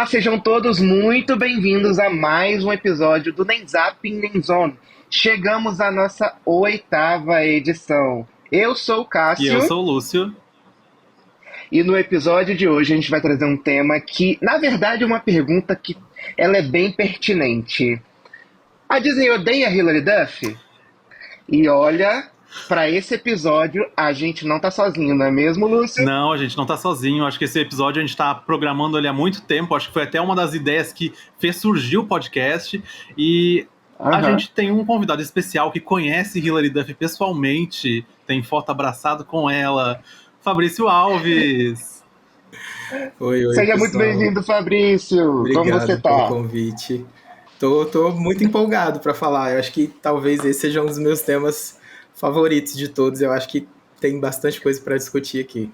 Olá, sejam todos muito bem-vindos a mais um episódio do Nem Zap Nem Zone. Chegamos à nossa oitava edição. Eu sou o E eu Cássio sou o Lúcio. e no episódio de hoje a gente vai trazer um tema que, na verdade, é uma pergunta que ela é bem pertinente. A Disney odeia Hilary Duff? E olha, para esse episódio a gente não tá sozinho, não é mesmo, Lúcio? Não, a gente não tá sozinho. Acho que esse episódio a gente tá programando ele há muito tempo. Acho que foi até uma das ideias que fez surgir o podcast. E a Aham. gente tem um convidado especial que conhece Hilary Duff pessoalmente. Tem foto abraçado com ela. Fabrício Alves. Oi, Seja muito pessoal. bem-vindo, Fabrício. Como você Obrigado pelo tá? convite. Tô muito empolgado para falar. Eu acho que talvez esse seja um dos meus temas favoritos de todos. Eu acho que tem bastante coisa para discutir aqui.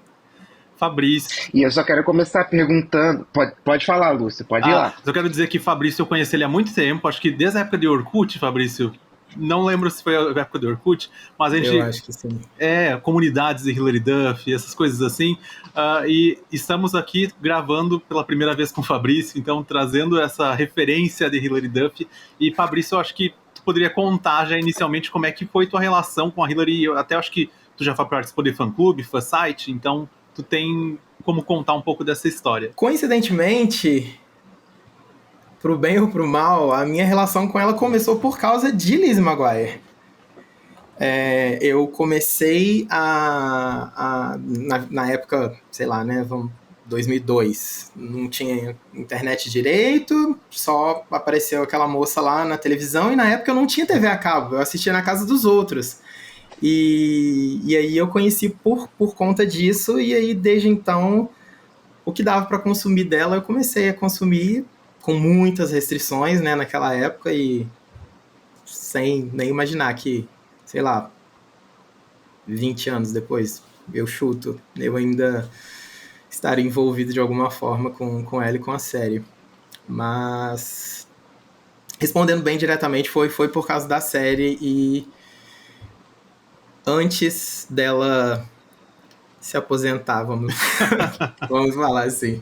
Fabrício. E eu só quero começar perguntando. Pode falar, Lúcio, pode ir lá. Eu quero dizer que Fabrício eu conheci ele há muito tempo. Acho que desde a época de Orkut, Fabrício. Não lembro se foi a época de Orkut, mas a Eu gente acho que sim. comunidades de Hilary Duff, essas coisas assim. E estamos aqui gravando pela primeira vez com o Fabrício, então trazendo essa referência de Hilary Duff. E Fabrício, eu acho que tu poderia contar já inicialmente como é que foi tua relação com a Hilary. Eu até acho que tu já participou de fã-clube, fã-site, então tu tem como contar um pouco dessa história. Coincidentemente, pro bem ou pro mal, a minha relação com ela começou por causa de Lizzie McGuire. Eu comecei na época, sei lá, né, 2002, não tinha internet direito, só apareceu aquela moça lá na televisão e na época eu não tinha TV a cabo, eu assistia na casa dos outros. E aí eu conheci por conta disso e aí desde então o que dava para consumir dela eu comecei a consumir com muitas restrições, né, naquela época e sem nem imaginar que, sei lá, 20 anos depois, eu chuto, eu ainda estaria envolvido de alguma forma com ela e com a série. Mas, respondendo bem diretamente, foi por causa da série e antes dela se aposentar, vamos falar assim.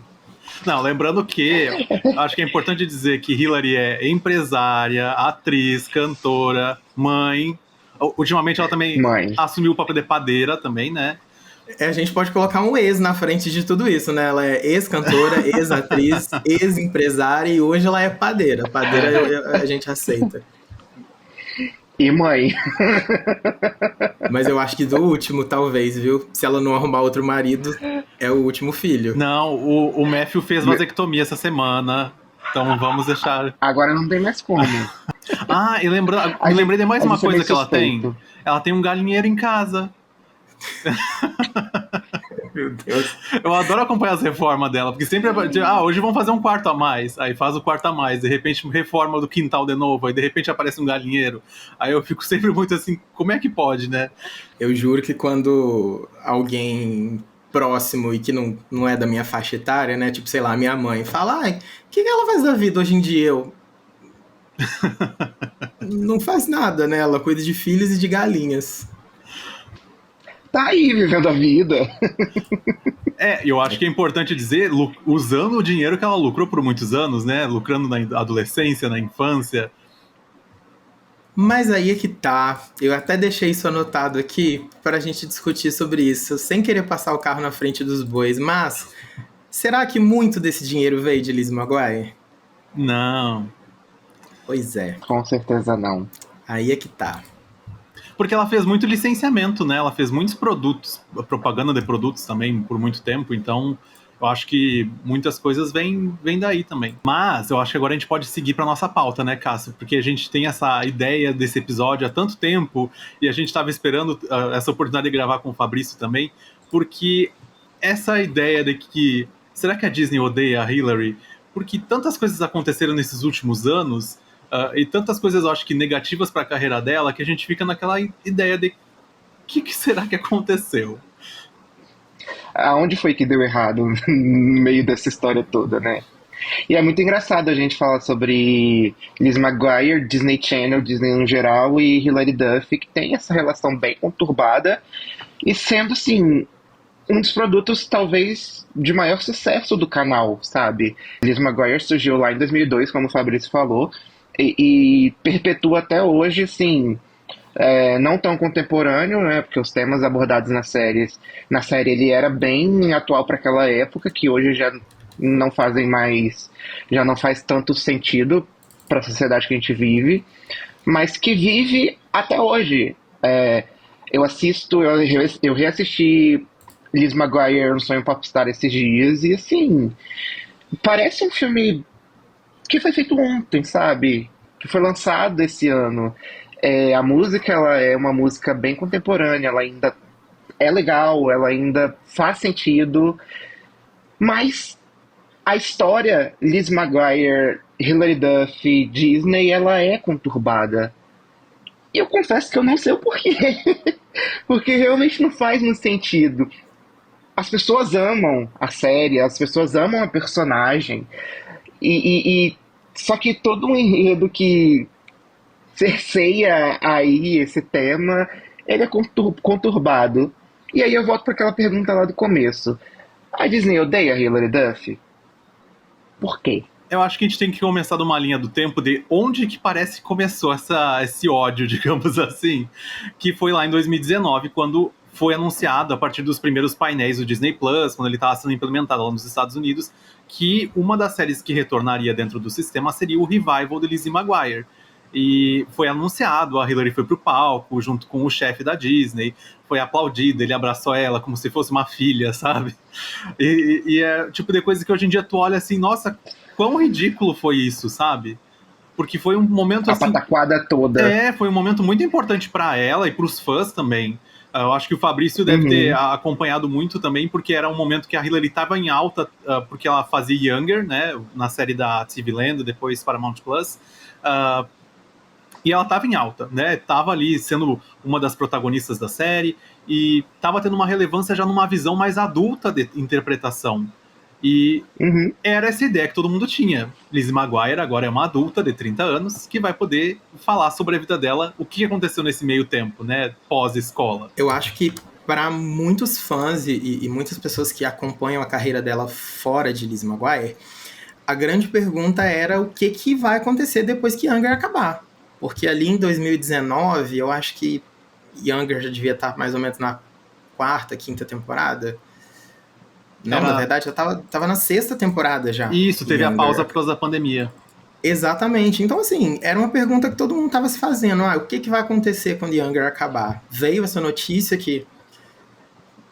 Não, lembrando que acho que é importante dizer que Hilary é empresária, atriz, cantora, mãe. Ultimamente ela também Mãe. assumiu o papel de padeira também, né? A gente pode colocar um ex na frente de tudo isso, né? Ela é ex-cantora, ex-atriz, ex-empresária e hoje ela é padeira. Padeira a gente aceita. E mãe. Mas eu acho que do último, talvez, viu? Se ela não arrumar outro marido, é o último filho. Não, o Matthew fez vasectomia essa semana. Então vamos deixar. Agora não tem mais como. E me lembrei de mais A uma gente é bem coisa que ela tem. suspeito. Ela tem um galinheiro em casa. Meu Deus. Eu adoro acompanhar as reformas dela, porque sempre hoje vamos fazer um quarto a mais. Aí faz o quarto a mais, de repente reforma do quintal de novo, aí de repente aparece um galinheiro. Aí eu fico sempre muito assim, como é que pode, né? Eu juro que quando alguém próximo e que não é da minha faixa etária, né? Tipo, sei lá, minha mãe fala, o que ela faz da vida hoje em dia? Eu não faz nada, né? Ela cuida de filhos e de galinhas. Tá aí vivendo a vida. Eu acho que é importante dizer, usando o dinheiro que ela lucrou por muitos anos, né? Lucrando na adolescência, na infância. Mas aí é que tá. Eu até deixei isso anotado aqui para a gente discutir sobre isso, sem querer passar o carro na frente dos bois. Mas será que muito desse dinheiro veio de Lizzie McGuire? Não. Pois é. Com certeza não. Aí é que tá. Porque ela fez muito licenciamento, né? Ela fez muitos produtos, propaganda de produtos também por muito tempo, então eu acho que muitas coisas vêm daí também. Mas eu acho que agora a gente pode seguir para nossa pauta, né, Cássio? Porque a gente tem essa ideia desse episódio há tanto tempo e a gente estava esperando essa oportunidade de gravar com o Fabrício também, porque essa ideia de que será que a Disney odeia a Hilary? Porque tantas coisas aconteceram nesses últimos anos e tantas coisas eu acho que negativas para a carreira dela que a gente fica naquela ideia de o que será que aconteceu? Aonde foi que deu errado no meio dessa história toda, né? E é muito engraçado a gente falar sobre Liz Maguire, Disney Channel, Disney no geral e Hilary Duff, que tem essa relação bem conturbada. E sendo assim, um dos produtos, talvez, de maior sucesso do canal, sabe? Lizzie McGuire surgiu lá em 2002, como o Fabrício falou, e perpetua até hoje, assim, não tão contemporâneo, né? Porque os temas abordados na série ele era bem atual para aquela época, que hoje não fazem mais, já não faz tanto sentido para a sociedade que a gente vive, mas que vive até hoje. Eu reassisti Liz Maguire, Um Sonho Popstar esses dias, e assim, parece um filme que foi feito ontem, sabe? Que foi lançado esse ano. A música, ela é uma música bem contemporânea, ela ainda é legal, ela ainda faz sentido, mas a história Liz Maguire, Hilary Duff, Disney, ela é conturbada. E eu confesso que eu não sei o porquê. Porque realmente não faz muito sentido. As pessoas amam a série, as pessoas amam a personagem, só que todo um enredo que cerceia aí esse tema, ele é conturbado. E aí eu volto para aquela pergunta lá do começo. A Disney odeia Hilary Duff? Por quê? Eu acho que a gente tem que começar de uma linha do tempo de onde que parece que começou esse ódio, digamos assim, que foi lá em 2019, quando foi anunciado, a partir dos primeiros painéis do Disney Plus, quando ele estava sendo implementado lá nos Estados Unidos, que uma das séries que retornaria dentro do sistema seria o revival de Lizzie McGuire. E foi anunciado, a Hilary foi pro palco, junto com o chefe da Disney, foi aplaudido, ele abraçou ela como se fosse uma filha, sabe? E é o tipo de coisa que hoje em dia tu olha assim, nossa, quão ridículo foi isso, sabe? Porque foi um momento assim... A pataquada toda. Foi um momento muito importante pra ela e pros fãs também. Eu acho que o Fabrício deve ter acompanhado muito também, porque era um momento que a Hilary estava em alta, porque ela fazia Younger, né, na série da TV Land, depois Paramount Plus, e ela estava em alta, né, estava ali sendo uma das protagonistas da série, e estava tendo uma relevância já numa visão mais adulta de interpretação. E era essa ideia que todo mundo tinha. Lizzie McGuire agora é uma adulta de 30 anos que vai poder falar sobre a vida dela, o que aconteceu nesse meio tempo, né, pós-escola. Eu acho que para muitos fãs e muitas pessoas que acompanham a carreira dela fora de Lizzie McGuire, a grande pergunta era o que vai acontecer depois que Younger acabar. Porque ali em 2019, eu acho que Younger já devia estar mais ou menos na 4ª, 5ª temporada. Não, na verdade, já tava na 6ª temporada já. Isso, teve a pausa por causa da pandemia. Exatamente. Então, assim, era uma pergunta que todo mundo tava se fazendo. O que vai acontecer quando Younger acabar? Veio essa notícia que...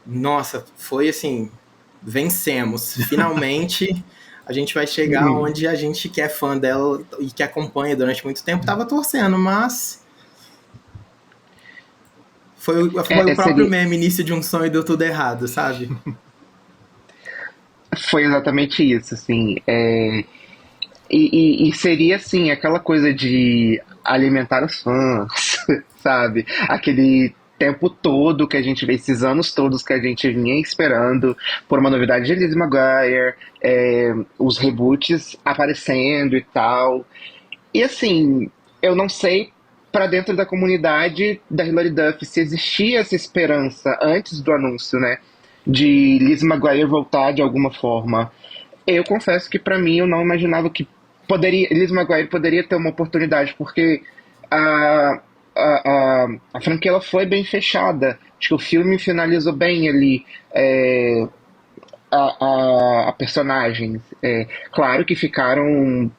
Nossa, foi assim... Vencemos. Finalmente, a gente vai chegar onde a gente que é fã dela e que acompanha durante muito tempo tava torcendo, mas... Foi o próprio meme, início de um sonho e deu tudo errado, sabe? Foi exatamente isso, assim. E seria, assim, aquela coisa de alimentar os fãs, sabe? Aquele tempo todo que a gente vê, esses anos todos que a gente vinha esperando por uma novidade de Lizzie McGuire, os reboots aparecendo e tal. E, assim, eu não sei para dentro da comunidade da Hilary Duff se existia essa esperança antes do anúncio, né? De Lizzie McGuire voltar de alguma forma. Eu confesso que para mim eu não imaginava que Lizzie McGuire poderia ter uma oportunidade, porque a franquia ela foi bem fechada. Acho que o filme finalizou bem ali a personagem. Claro que ficaram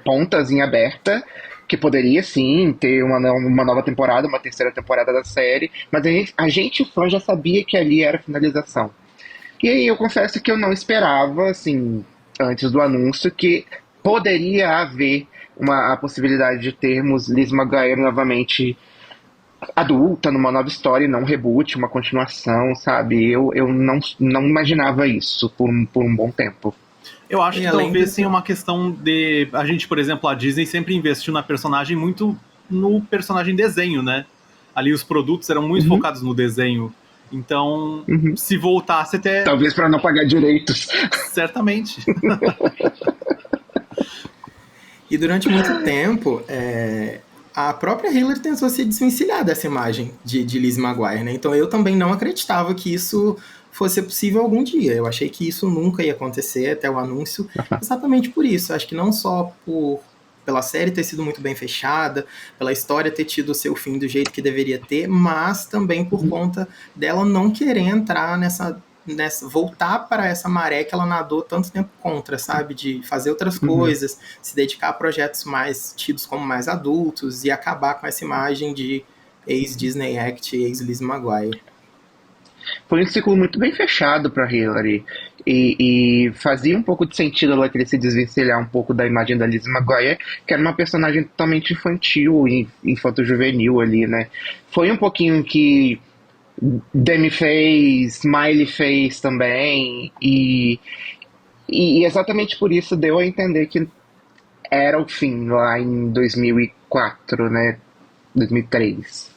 pontas em aberta, que poderia sim ter uma nova temporada, uma terceira temporada da série, mas a gente fã já sabia que ali era a finalização. E aí eu confesso que eu não esperava, assim, antes do anúncio, que poderia haver a possibilidade de termos Liz Maguire novamente adulta, numa nova história, não um reboot, uma continuação, sabe? Eu não imaginava isso por um bom tempo. Eu acho que talvez sim uma questão de... A gente, por exemplo, a Disney sempre investiu na personagem muito no personagem desenho, né? Ali os produtos eram muito focados no desenho. Então, se voltasse até... Talvez para não pagar direitos. Certamente. E durante muito tempo, a própria Hillary tentou se desvencilhar dessa imagem de Lizzie McGuire, né? Então eu também não acreditava que isso fosse possível algum dia. Eu achei que isso nunca ia acontecer até o anúncio, exatamente por isso. Acho que não só pela série ter sido muito bem fechada, pela história ter tido o seu fim do jeito que deveria ter, mas também por conta dela não querer entrar voltar para essa maré que ela nadou tanto tempo contra, sabe? De fazer outras coisas, se dedicar a projetos mais tidos como mais adultos e acabar com essa imagem de ex-Disney Act, ex-Lizzie McGuire. Foi um ciclo muito bem fechado para Hillary. E fazia um pouco de sentido ela querer se desvencilhar um pouco da imagem da Lizzie McGuire, que era uma personagem totalmente infantil, infanto-juvenil ali, né? Foi um pouquinho que Demi fez, Smiley fez também, e exatamente por isso deu a entender que era o fim lá em 2004, né? 2003.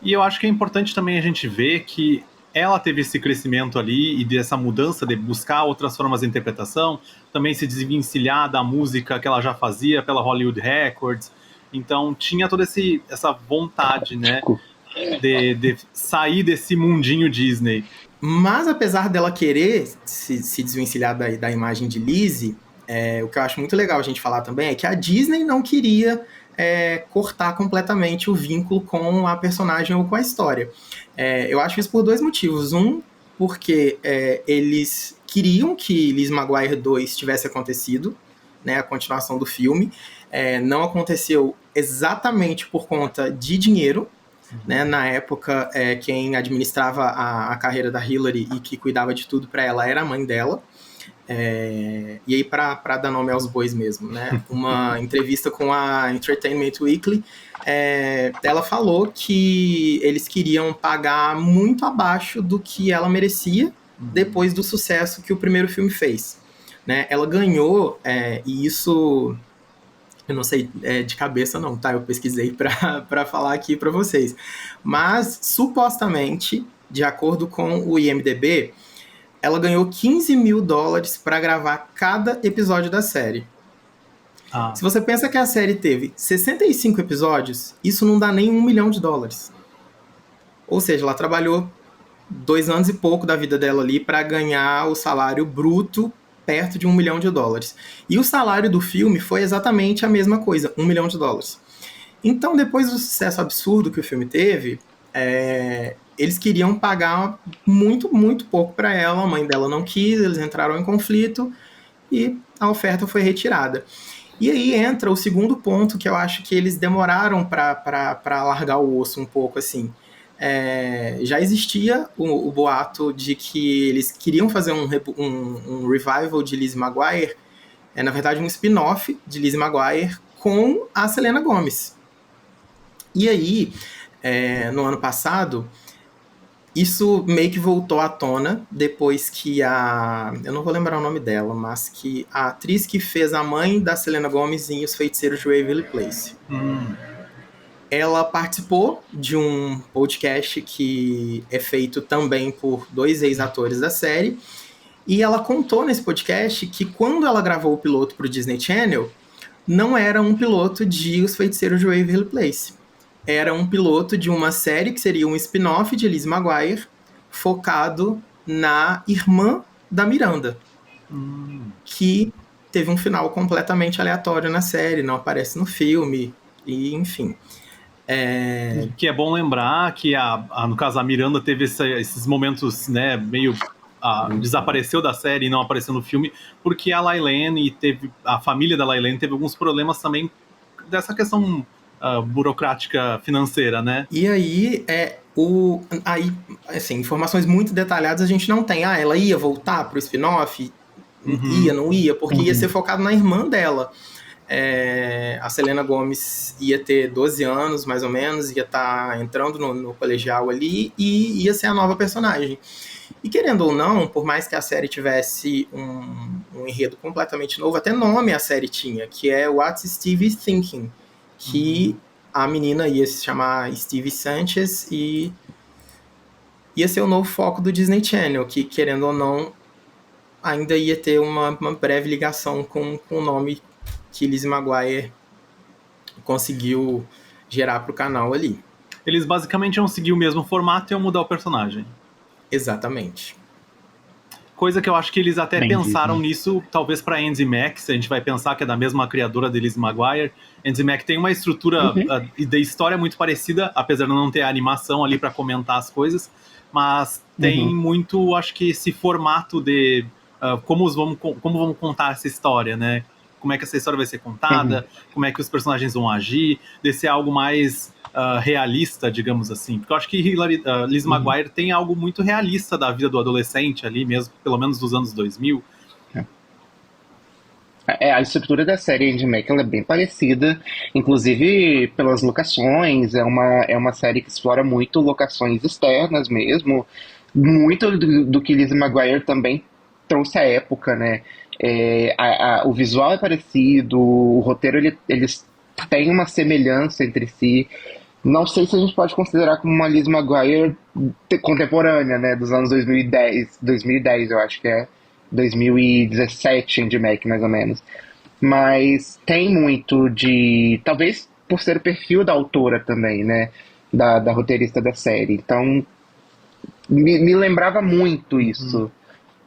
E eu acho que é importante também a gente ver que ela teve esse crescimento ali e dessa mudança de buscar outras formas de interpretação, também se desvencilhar da música que ela já fazia pela Hollywood Records. Então tinha toda essa vontade, né, de sair desse mundinho Disney. Mas apesar dela querer se desvencilhar da imagem de Lizzie, o que eu acho muito legal a gente falar também é que a Disney não queria cortar completamente o vínculo com a personagem ou com a história. Eu acho isso por dois motivos. Um, porque eles queriam que Lizzie McGuire 2 tivesse acontecido, né, a continuação do filme. Não aconteceu exatamente por conta de dinheiro. Né, na época, quem administrava a carreira da Hillary e que cuidava de tudo para ela era a mãe dela. E aí, para dar nome aos bois mesmo, né? Uma entrevista com a Entertainment Weekly, ela falou que eles queriam pagar muito abaixo do que ela merecia depois do sucesso que o primeiro filme fez. Né? Ela ganhou, e isso eu não sei de cabeça não, tá? Eu pesquisei para falar aqui para vocês. Mas, supostamente, de acordo com o IMDb, ela ganhou $15 mil para gravar cada episódio da série. Se você pensa que a série teve 65 episódios, isso não dá nem $1 milhão. Ou seja, ela trabalhou 2 anos e pouco da vida dela ali para ganhar o salário bruto perto de $1 milhão. E o salário do filme foi exatamente a mesma coisa, $1 milhão. Então, depois do sucesso absurdo que o filme teve, eles queriam pagar muito, muito pouco para ela, a mãe dela não quis, eles entraram em conflito e a oferta foi retirada. E aí entra o segundo ponto que eu acho que eles demoraram para largar o osso um pouco, assim. Já existia o boato de que eles queriam fazer um revival de Lizzie McGuire, na verdade um spin-off de Lizzie McGuire com a Selena Gomez. E aí, no ano passado, isso meio que voltou à tona depois que eu não vou lembrar o nome dela, mas que a atriz que fez a mãe da Selena Gomez em Os Feiticeiros de Waverly Place. Ela participou de um podcast que é feito também por 2 ex-atores da série, e ela contou nesse podcast que quando ela gravou o piloto para o Disney Channel, não era um piloto de Os Feiticeiros de Waverly Place. Era um piloto de uma série que seria um spin-off de Lizzie McGuire, focado na irmã da Miranda, que teve um final completamente aleatório na série, não aparece no filme, e enfim. Que é bom lembrar que, no caso, a Miranda teve esses momentos, né, meio... desapareceu da série e não apareceu no filme, porque a Lailane a família da Lailane teve alguns problemas também dessa questão burocrática financeira, né? E aí, assim, informações muito detalhadas a gente não tem. Ela ia voltar pro spin-off? Ia, não ia? Porque ia ser focado na irmã dela. A Selena Gomez ia ter 12 anos, mais ou menos, ia estar entrando no colegial ali e ia ser a nova personagem. E querendo ou não, por mais que a série tivesse um enredo completamente novo, até nome a série tinha, que é What's Stevie Thinking, que a menina ia se chamar Stevie Sanchez e ia ser o novo foco do Disney Channel, que querendo ou não, ainda ia ter uma breve ligação com o nome que Lizzie McGuire conseguiu gerar pro canal ali. Eles basicamente iam seguir o mesmo formato e iam mudar o personagem. Exatamente. Coisa que eu acho que eles até Bem pensaram Disney. nisso, talvez para Andy Mack, se a gente vai pensar que é da mesma criadora de Lizzie McGuire. Andy Mack tem uma estrutura de história muito parecida, apesar de não ter a animação ali para comentar as coisas, mas tem muito, acho que esse formato de como vamos contar essa história, né? Como é que essa história vai ser contada, como é que os personagens vão agir, de ser algo mais realista, digamos assim. Porque eu acho que Lizzie McGuire tem algo muito realista da vida do adolescente ali mesmo, pelo menos dos anos 2000. A estrutura da série Andy Mack ela é bem parecida, inclusive pelas locações. É uma série que explora muito locações externas mesmo, muito do que Lizzie McGuire também trouxe à época, né? O visual é parecido, o roteiro eles têm uma semelhança entre si. Não sei se a gente pode considerar como uma Lizzie McGuire contemporânea, né? Dos anos 2010 eu acho que é. 2017, Andy Mack, mais ou menos. Mas tem muito de. Talvez por ser o perfil da autora também, né? Da roteirista da série. Então, me lembrava muito isso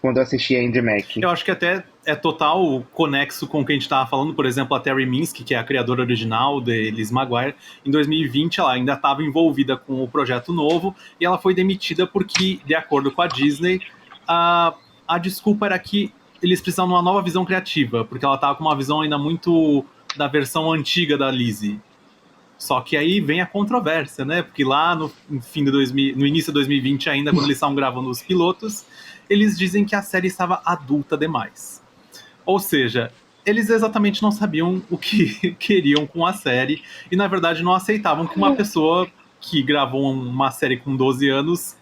quando eu assisti a Andy Mack. Eu acho que até é total conexo com o que a gente estava falando, por exemplo, a Terry Minsky, que é a criadora original de Lizzie McGuire, em 2020 ela ainda estava envolvida com o projeto novo e ela foi demitida porque, de acordo com a Disney, a desculpa era que eles precisavam de uma nova visão criativa, porque ela estava com uma visão ainda muito da versão antiga da Lizzie. Só que aí vem a controvérsia, né? Porque lá no início de 2020 ainda, quando eles estavam gravando os pilotos, eles dizem que a série estava adulta demais. Ou seja, eles exatamente não sabiam o que queriam com a série e, na verdade, não aceitavam que uma pessoa que gravou uma série com 12 anos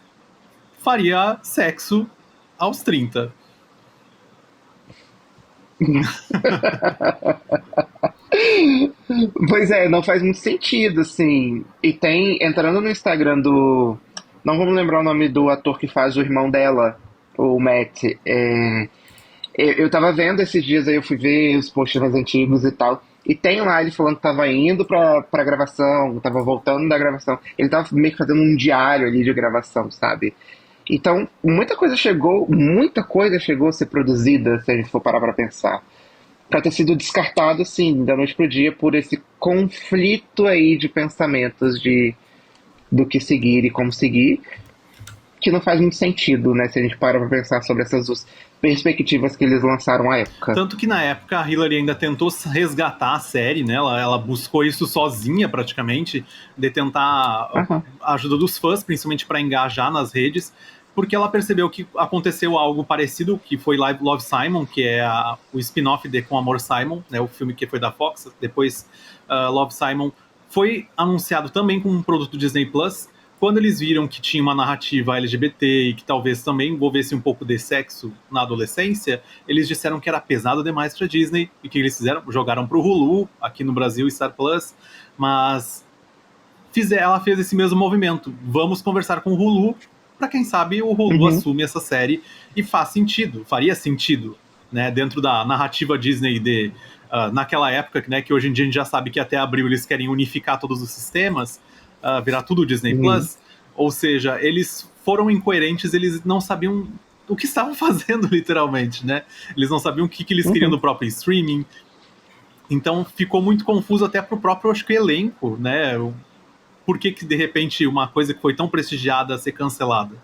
faria sexo aos 30. Pois é, não faz muito sentido, assim. E tem, entrando no Instagram do. Não vamos lembrar o nome do ator que faz o irmão dela, o Matt. Eu tava vendo esses dias aí, eu fui ver os posts mais antigos e tal. E tem lá ele falando que tava indo pra gravação, tava voltando da gravação. Ele tava meio que fazendo um diário ali de gravação, sabe? Então, muita coisa chegou a ser produzida, se a gente for parar pra pensar. Pra ter sido descartado, assim, da noite pro dia, por esse conflito aí de pensamentos do que seguir e como seguir, que não faz muito sentido, né, se a gente para pra pensar sobre essas duas perspectivas que eles lançaram à época. Tanto que na época a Hillary ainda tentou resgatar a série, né? Ela buscou isso sozinha praticamente, de tentar a ajuda dos fãs, principalmente para engajar nas redes, porque ela percebeu que aconteceu algo parecido, que foi Love, Simon, que é o spin-off de Com Amor, Simon, né? O filme que foi da Fox. Depois Love, Simon foi anunciado também como um produto Disney Plus. Quando eles viram que tinha uma narrativa LGBT e que talvez também envolvesse um pouco de sexo na adolescência, eles disseram que era pesado demais para Disney e que eles fizeram, jogaram pro Hulu, aqui no Brasil, Star Plus, mas ela fez esse mesmo movimento. Vamos conversar com o Hulu, para quem sabe o Hulu assume essa série e faria sentido, né, dentro da narrativa Disney naquela época, né, que hoje em dia a gente já sabe que até abril eles querem unificar todos os sistemas, virar tudo Disney Plus, ou seja, eles foram incoerentes, eles não sabiam o que estavam fazendo, literalmente, né? Eles não sabiam o que eles queriam do próprio streaming, então ficou muito confuso até pro próprio, acho que, elenco, né? Por que de repente uma coisa que foi tão prestigiada ser cancelada?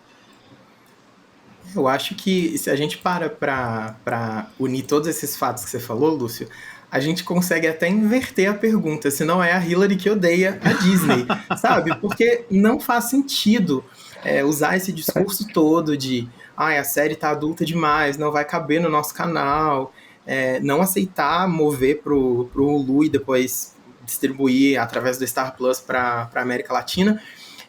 Eu acho que se a gente para unir todos esses fatos que você falou, Lúcio, a gente consegue até inverter a pergunta, se não é a Hillary que odeia a Disney, sabe? Porque não faz sentido usar esse discurso todo de a série tá adulta demais, não vai caber no nosso canal, não aceitar mover pro Hulu e depois distribuir através do Star Plus para América Latina,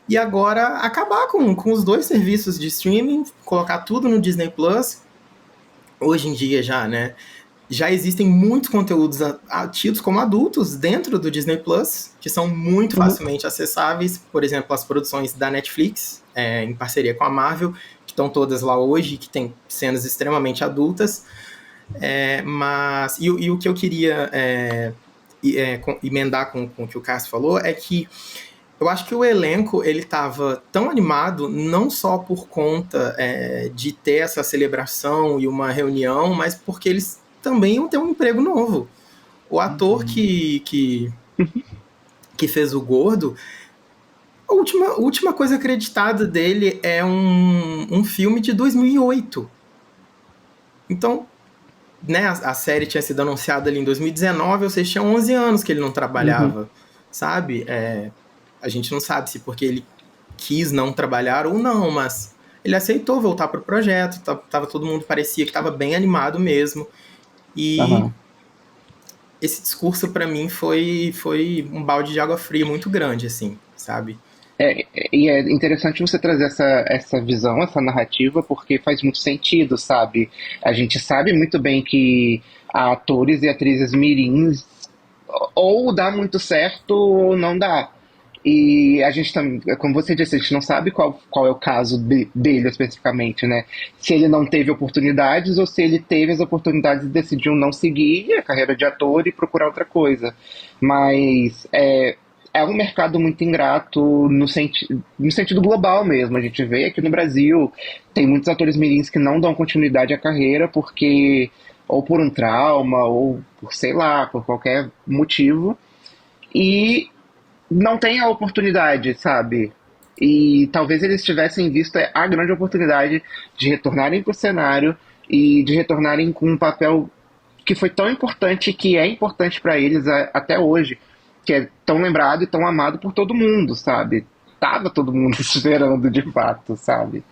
e agora acabar com os dois serviços de streaming, colocar tudo no Disney Plus. Hoje em dia já, né? Já existem muitos conteúdos tidos como adultos dentro do Disney Plus, que são muito facilmente acessáveis. Por exemplo, as produções da Netflix, em parceria com a Marvel, que estão todas lá hoje, que tem cenas extremamente adultas. Mas o que eu queria emendar com o que o Cássio falou, é que eu acho que o elenco, ele estava tão animado, não só por conta de ter essa celebração e uma reunião, mas porque eles também iam ter um emprego novo. O ator que fez o Gordo, a última coisa acreditada dele é um filme de 2008. Então, né, a série tinha sido anunciada ali em 2019, ou seja, tinha 11 anos que ele não trabalhava, sabe? A gente não sabe se porque ele quis não trabalhar ou não, mas ele aceitou voltar pro projeto, tava todo mundo, parecia que estava bem animado mesmo. E esse discurso para mim foi um balde de água fria muito grande, assim, sabe? E é interessante você trazer essa visão, essa narrativa, porque faz muito sentido, sabe? A gente sabe muito bem que atores e atrizes mirins ou dá muito certo ou não dá. E a gente também, como você disse, a gente não sabe qual é o caso dele especificamente, né? Se ele não teve oportunidades ou se ele teve as oportunidades e decidiu não seguir a carreira de ator e procurar outra coisa. Mas é um mercado muito ingrato no sentido global mesmo. A gente vê aqui no Brasil, tem muitos atores mirins que não dão continuidade à carreira porque, ou por um trauma, ou por, sei lá, por qualquer motivo. E não tem a oportunidade, sabe? E talvez eles tivessem visto a grande oportunidade de retornarem para o cenário e de retornarem com um papel que foi tão importante, que é importante para eles até hoje, que é tão lembrado e tão amado por todo mundo, sabe? Tava todo mundo esperando de fato, sabe?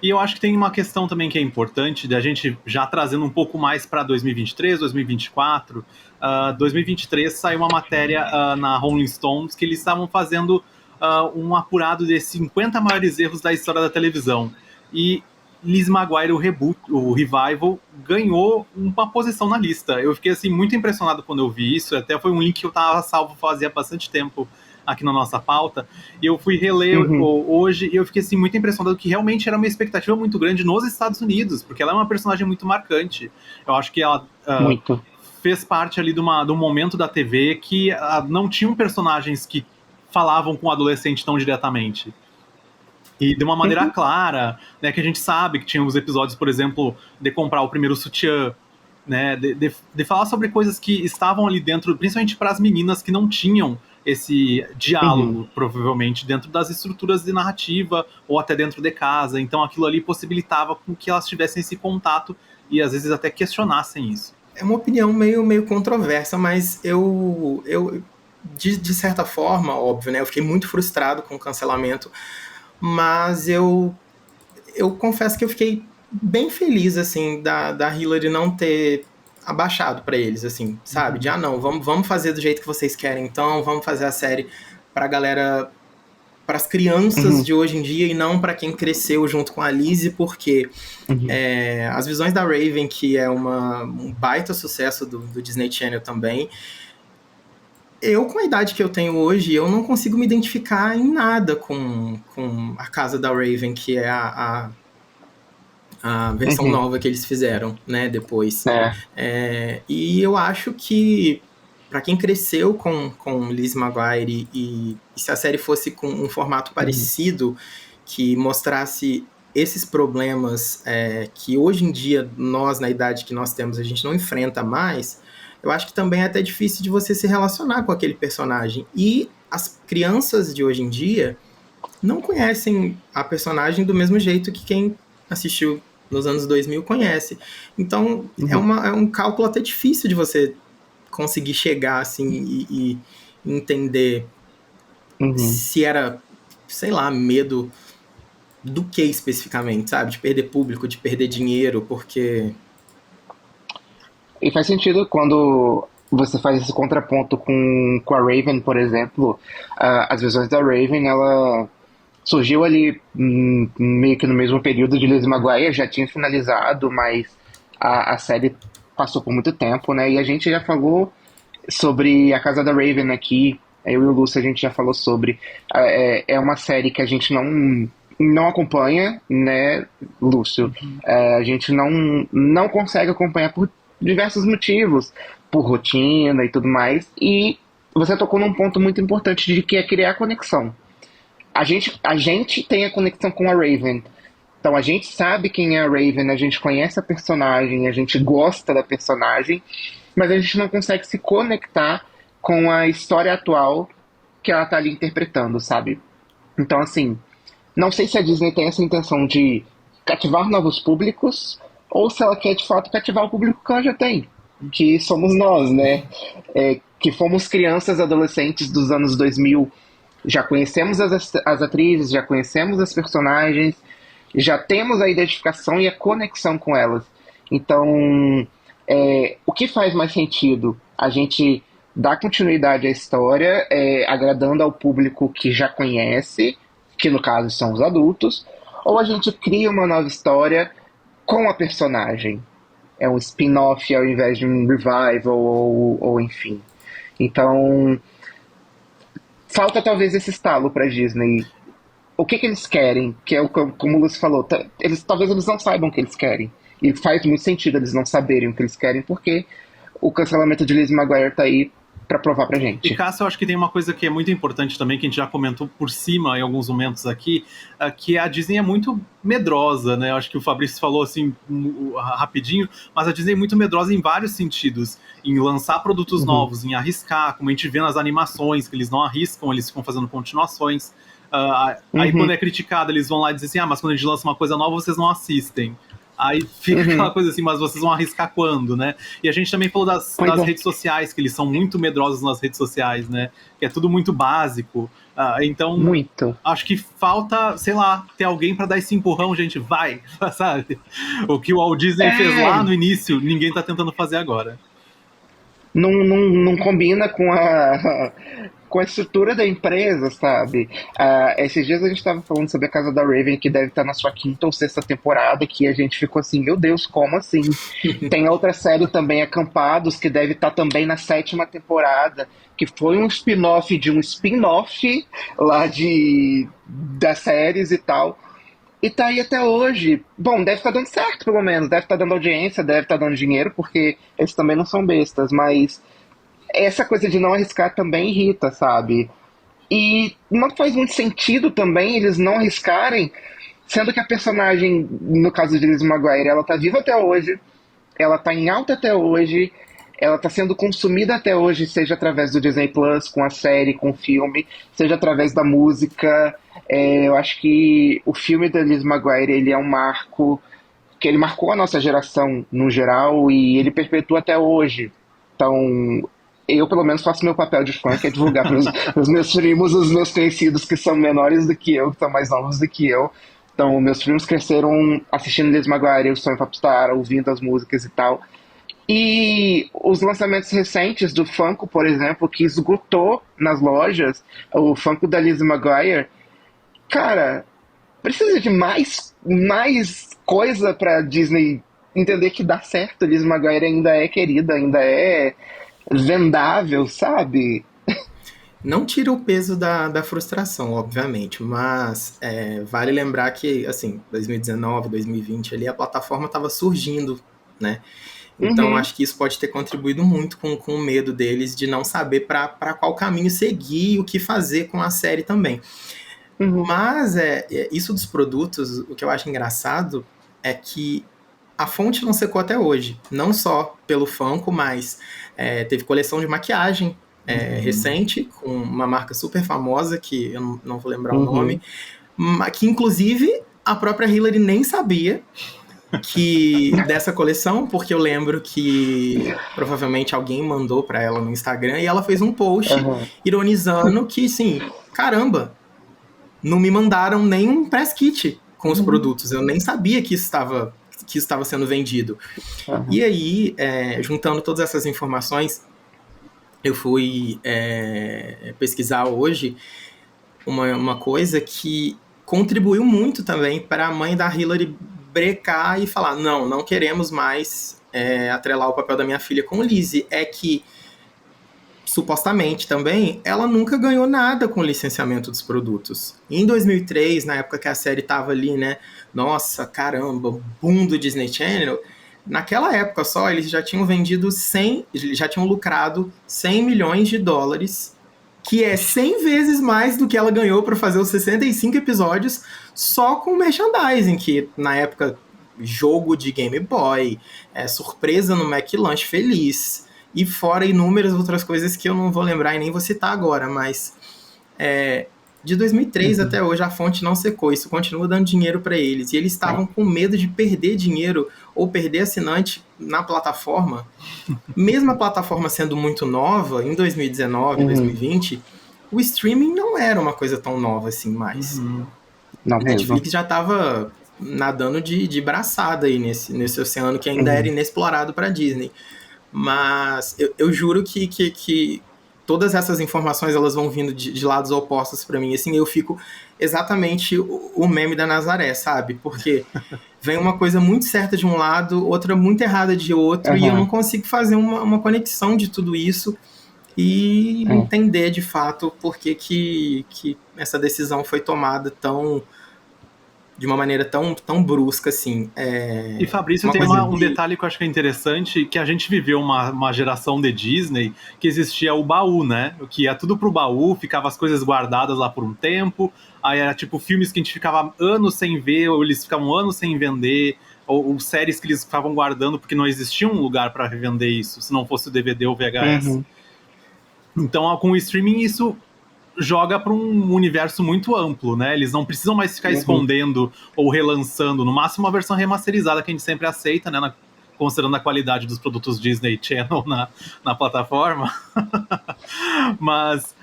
E eu acho que tem uma questão também que é importante, da gente já trazendo um pouco mais para 2023, 2024. 2023 saiu uma matéria na Rolling Stones que eles estavam fazendo um apurado desses 50 maiores erros da história da televisão. E Lizzie McGuire, o Revival, ganhou uma posição na lista. Eu fiquei assim, muito impressionado quando eu vi isso. Até foi um link que eu estava salvo fazia bastante tempo aqui na nossa pauta, e eu fui reler hoje, e eu fiquei assim, muito impressionado que realmente era uma expectativa muito grande nos Estados Unidos, porque ela é uma personagem muito marcante. Eu acho que ela fez parte ali de um momento da TV que não tinham personagens que falavam com o adolescente tão diretamente. E de uma maneira clara, né, que a gente sabe que tinha os episódios, por exemplo, de comprar o primeiro sutiã, né, de falar sobre coisas que estavam ali dentro, principalmente para as meninas que não tinham esse diálogo, provavelmente, dentro das estruturas de narrativa ou até dentro de casa. Então aquilo ali possibilitava com que elas tivessem esse contato e às vezes até questionassem isso. É uma opinião meio controversa, mas eu de certa forma, óbvio, né, eu fiquei muito frustrado com o cancelamento, mas eu confesso que eu fiquei bem feliz, assim, da Hillary não ter abaixado pra eles, assim, sabe? De, não, vamos fazer do jeito que vocês querem, então, vamos fazer a série pra galera, pras crianças de hoje em dia e não pra quem cresceu junto com a Lizzie, porque as visões da Raven, que é um baita sucesso do Disney Channel também, eu, com a idade que eu tenho hoje, eu não consigo me identificar em nada com a casa da Raven, que é a versão nova que eles fizeram, né, depois. E eu acho que, para quem cresceu com Lizzie McGuire e se a série fosse com um formato parecido, que mostrasse esses problemas que hoje em dia, nós, na idade que nós temos, a gente não enfrenta mais, eu acho que também é até difícil de você se relacionar com aquele personagem. E as crianças de hoje em dia não conhecem a personagem do mesmo jeito que quem assistiu nos anos 2000 conhece. Então, é um cálculo até difícil de você conseguir chegar, assim, e entender se era, sei lá, medo do que especificamente, sabe? De perder público, de perder dinheiro, porque... E faz sentido quando você faz esse contraponto com a Raven, por exemplo. As visões da Raven, ela surgiu ali meio que no mesmo período de Lizzie McGuire, já tinha finalizado, mas a série passou por muito tempo, né? E a gente já falou sobre A Casa da Raven aqui, eu e o Lúcio a gente já falou sobre. É uma série que a gente não acompanha, né, Lúcio? A gente não consegue acompanhar por diversos motivos, por rotina e tudo mais. E você tocou num ponto muito importante de que é criar conexão. A gente tem a conexão com a Raven. Então a gente sabe quem é a Raven, a gente conhece a personagem, a gente gosta da personagem, mas a gente não consegue se conectar com a história atual que ela tá ali interpretando, sabe? Então, assim, não sei se a Disney tem essa intenção de cativar novos públicos ou se ela quer de fato cativar o público que ela já tem, que somos nós, né? Que fomos crianças, adolescentes dos anos 2000, já conhecemos as atrizes, já conhecemos as personagens, já temos a identificação e a conexão com elas. Então, o que faz mais sentido? A gente dar continuidade à história, agradando ao público que já conhece, que no caso são os adultos, ou a gente cria uma nova história com a personagem? É um spin-off ao invés de um revival, ou enfim. Então, falta talvez esse estalo pra Disney. O que eles querem, que é como o Lúcio falou, talvez eles não saibam o que eles querem. E faz muito sentido eles não saberem o que eles querem, porque o cancelamento de Lizzie McGuire tá aí pra provar pra gente. E Cássio, eu acho que tem uma coisa que é muito importante também, que a gente já comentou por cima em alguns momentos aqui, que a Disney é muito medrosa, né? Eu acho que o Fabrício falou assim rapidinho, mas a Disney é muito medrosa em vários sentidos, em lançar produtos novos, em arriscar, como a gente vê nas animações, que eles não arriscam, eles ficam fazendo continuações. Aí quando é criticado, eles vão lá e dizem assim, mas quando a gente lança uma coisa nova, vocês não assistem. Aí fica aquela coisa assim, mas vocês vão arriscar quando, né? E a gente também falou das redes sociais, que eles são muito medrosos nas redes sociais, né? Que é tudo muito básico. Então, acho que falta, sei lá, ter alguém pra dar esse empurrão, gente, vai, sabe? O que o Walt Disney fez lá no início, ninguém tá tentando fazer agora. Não combina com a estrutura da empresa, sabe? Esses dias a gente estava falando sobre a Casa da Raven, que deve estar na sua 5ª ou 6ª temporada, que a gente ficou assim, meu Deus, como assim? Tem outra série também, Acampados, que deve estar também na 7ª temporada, que foi um spin-off de um spin-off lá das séries e tal. E tá aí até hoje. Bom, deve estar dando certo, pelo menos. Deve estar dando audiência, deve estar dando dinheiro, porque eles também não são bestas, mas essa coisa de não arriscar também irrita, sabe? E não faz muito sentido também eles não arriscarem, sendo que a personagem, no caso de Lizzie McGuire, ela tá viva até hoje, ela tá em alta até hoje, ela tá sendo consumida até hoje, seja através do Disney Plus, com a série, com o filme, seja através da música. Eu acho que o filme da Lizzie McGuire, ele é um marco, que ele marcou a nossa geração no geral, e ele perpetua até hoje. Então, eu pelo menos faço meu papel de fã, que é divulgar para os meus primos, os meus conhecidos que são menores do que eu, que são mais novos do que eu. Então, meus primos cresceram assistindo Lizzie McGuire, o Sonho Popstar, ouvindo as músicas e tal. E os lançamentos recentes do Funko, por exemplo, que esgotou nas lojas, o Funko da Lizzie McGuire, cara, precisa de mais coisa pra Disney entender que dá certo. Lizzie McGuire ainda é querida, ainda é vendável, sabe? Não tira o peso da frustração, obviamente, mas vale lembrar que, assim, 2019, 2020, ali a plataforma estava surgindo, né? Então, acho que isso pode ter contribuído muito com o medo deles de não saber para qual caminho seguir e o que fazer com a série também. Mas isso dos produtos, o que eu acho engraçado é que a fonte não secou até hoje. Não só pelo Funko, mas teve coleção de maquiagem recente, com uma marca super famosa, que eu não vou lembrar o nome, que inclusive a própria Hillary nem sabia dessa coleção, porque eu lembro que provavelmente alguém mandou pra ela no Instagram e ela fez um post ironizando que, assim, caramba, não me mandaram nem um press kit com os produtos, eu nem sabia que isso estava sendo vendido. E aí, juntando todas essas informações, eu fui pesquisar hoje uma coisa que contribuiu muito também para a mãe da Hillary brecar e falar, não queremos mais atrelar o papel da minha filha com Lizzie. É que, supostamente também, ela nunca ganhou nada com o licenciamento dos produtos. Em 2003, na época que a série tava ali, né, nossa, caramba, boom do Disney Channel, naquela época só, eles já tinham vendido já tinham lucrado $100 milhões, que é 100 vezes mais do que ela ganhou para fazer os 65 episódios só com merchandising, que na época, jogo de Game Boy, surpresa no McLanche Feliz, e fora inúmeras outras coisas que eu não vou lembrar e nem vou citar agora, mas de 2003 até hoje a fonte não secou, isso continua dando dinheiro para eles, e eles estavam com medo de perder dinheiro ou perder assinante na plataforma, mesmo a plataforma sendo muito nova, em 2019, 2020, o streaming não era uma coisa tão nova assim mais. Não A Netflix já estava nadando de braçada aí nesse oceano que ainda era inexplorado para Disney. Mas eu juro que todas essas informações elas vão vindo de lados opostos para mim. Assim, eu fico exatamente o meme da Nazaré, sabe? Porque vem uma coisa muito certa de um lado, outra muito errada de outro, e eu não consigo fazer uma conexão de tudo isso e entender de fato por que essa decisão foi tomada de uma maneira tão brusca assim. E Fabrício, tem um detalhe que eu acho que é interessante, que a gente viveu uma geração de Disney que existia o baú, né? Que ia tudo pro baú, ficava as coisas guardadas lá por um tempo, aí era tipo filmes que a gente ficava anos sem ver, ou eles ficavam anos sem vender, ou séries que eles ficavam guardando porque não existia um lugar para revender isso, se não fosse o DVD ou VHS. Então, com o streaming, isso joga para um universo muito amplo, né? Eles não precisam mais ficar escondendo ou relançando. No máximo, uma versão remasterizada que a gente sempre aceita, né? Considerando a qualidade dos produtos Disney Channel na plataforma. Mas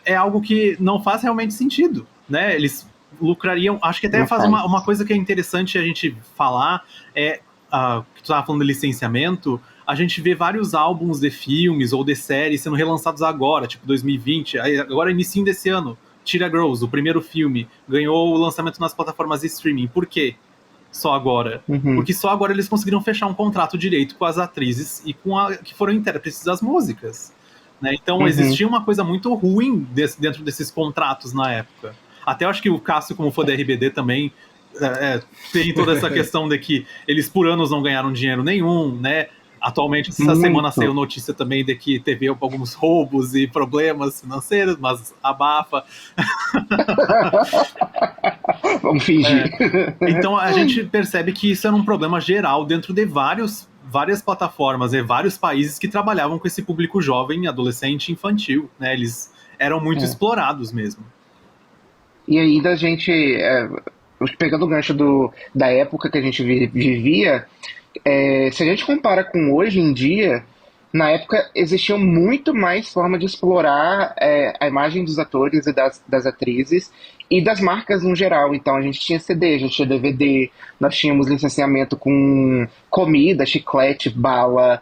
é algo que não faz realmente sentido, né? Eles lucrariam... Acho que até fazer uma coisa que é interessante a gente falar que tu estava falando de licenciamento. A gente vê vários álbuns de filmes ou de séries sendo relançados agora, tipo 2020, agora início desse ano. Cheetah Girls, o primeiro filme, ganhou o lançamento nas plataformas de streaming. Por quê? Só agora. Porque só agora eles conseguiram fechar um contrato direito com as atrizes e que foram intérpretes das músicas. Né? Então existia uma coisa muito ruim dentro desses contratos na época. Até eu acho que o Cássio, como for da RBD, também tem toda essa questão de que eles por anos não ganharam dinheiro nenhum, né? Atualmente, essa semana saiu notícia também de que teve alguns roubos e problemas financeiros, mas abafa. Vamos fingir. Então a gente percebe que isso era um problema geral dentro de várias plataformas e vários países que trabalhavam com esse público jovem, adolescente, infantil. Né? Eles eram muito explorados mesmo. E ainda a gente, pegando o gancho da época que a gente vivia, se a gente compara com hoje em dia, na época existia muito mais forma de explorar a imagem dos atores e das atrizes e das marcas no geral. Então a gente tinha CD, a gente tinha DVD, nós tínhamos licenciamento com comida, chiclete, bala,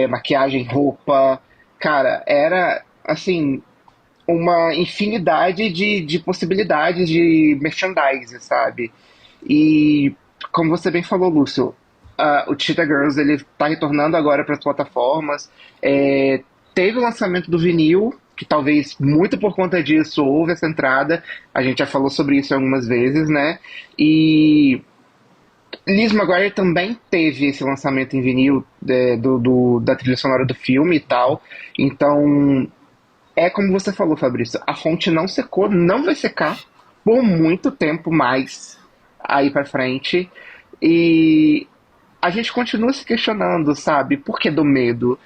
maquiagem, roupa. Cara, era assim uma infinidade de possibilidades de merchandising, sabe? E como você bem falou, Lúcio, o Cheetah Girls ele está retornando agora para as plataformas. Teve o lançamento do vinil, que talvez muito por conta disso houve essa entrada. A gente já falou sobre isso algumas vezes, né? E Lizzie McGuire também teve esse lançamento em vinil da trilha sonora do filme e tal. Então, como você falou, Fabrício, a fonte não secou, não vai secar por muito tempo mais aí para frente. E a gente continua se questionando, sabe? Por que do medo?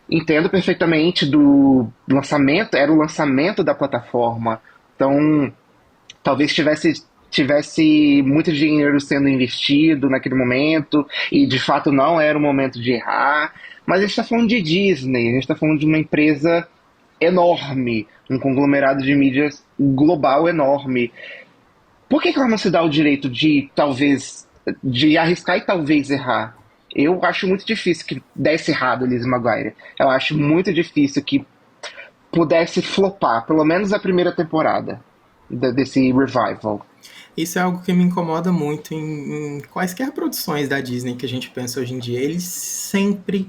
Entendo perfeitamente do lançamento, era o lançamento da plataforma. Então, talvez tivesse muito dinheiro sendo investido naquele momento, e de fato não era o momento de errar. Mas a gente está falando de Disney, a gente está falando de uma empresa enorme, um conglomerado de mídias global enorme. Por que ela não se dá o direito de arriscar e talvez errar? Eu acho muito difícil que desse errado Lizzie McGuire. Eu acho muito difícil que pudesse flopar, pelo menos a primeira temporada desse revival. Isso é algo que me incomoda muito em quaisquer produções da Disney que a gente pensa hoje em dia. Eles sempre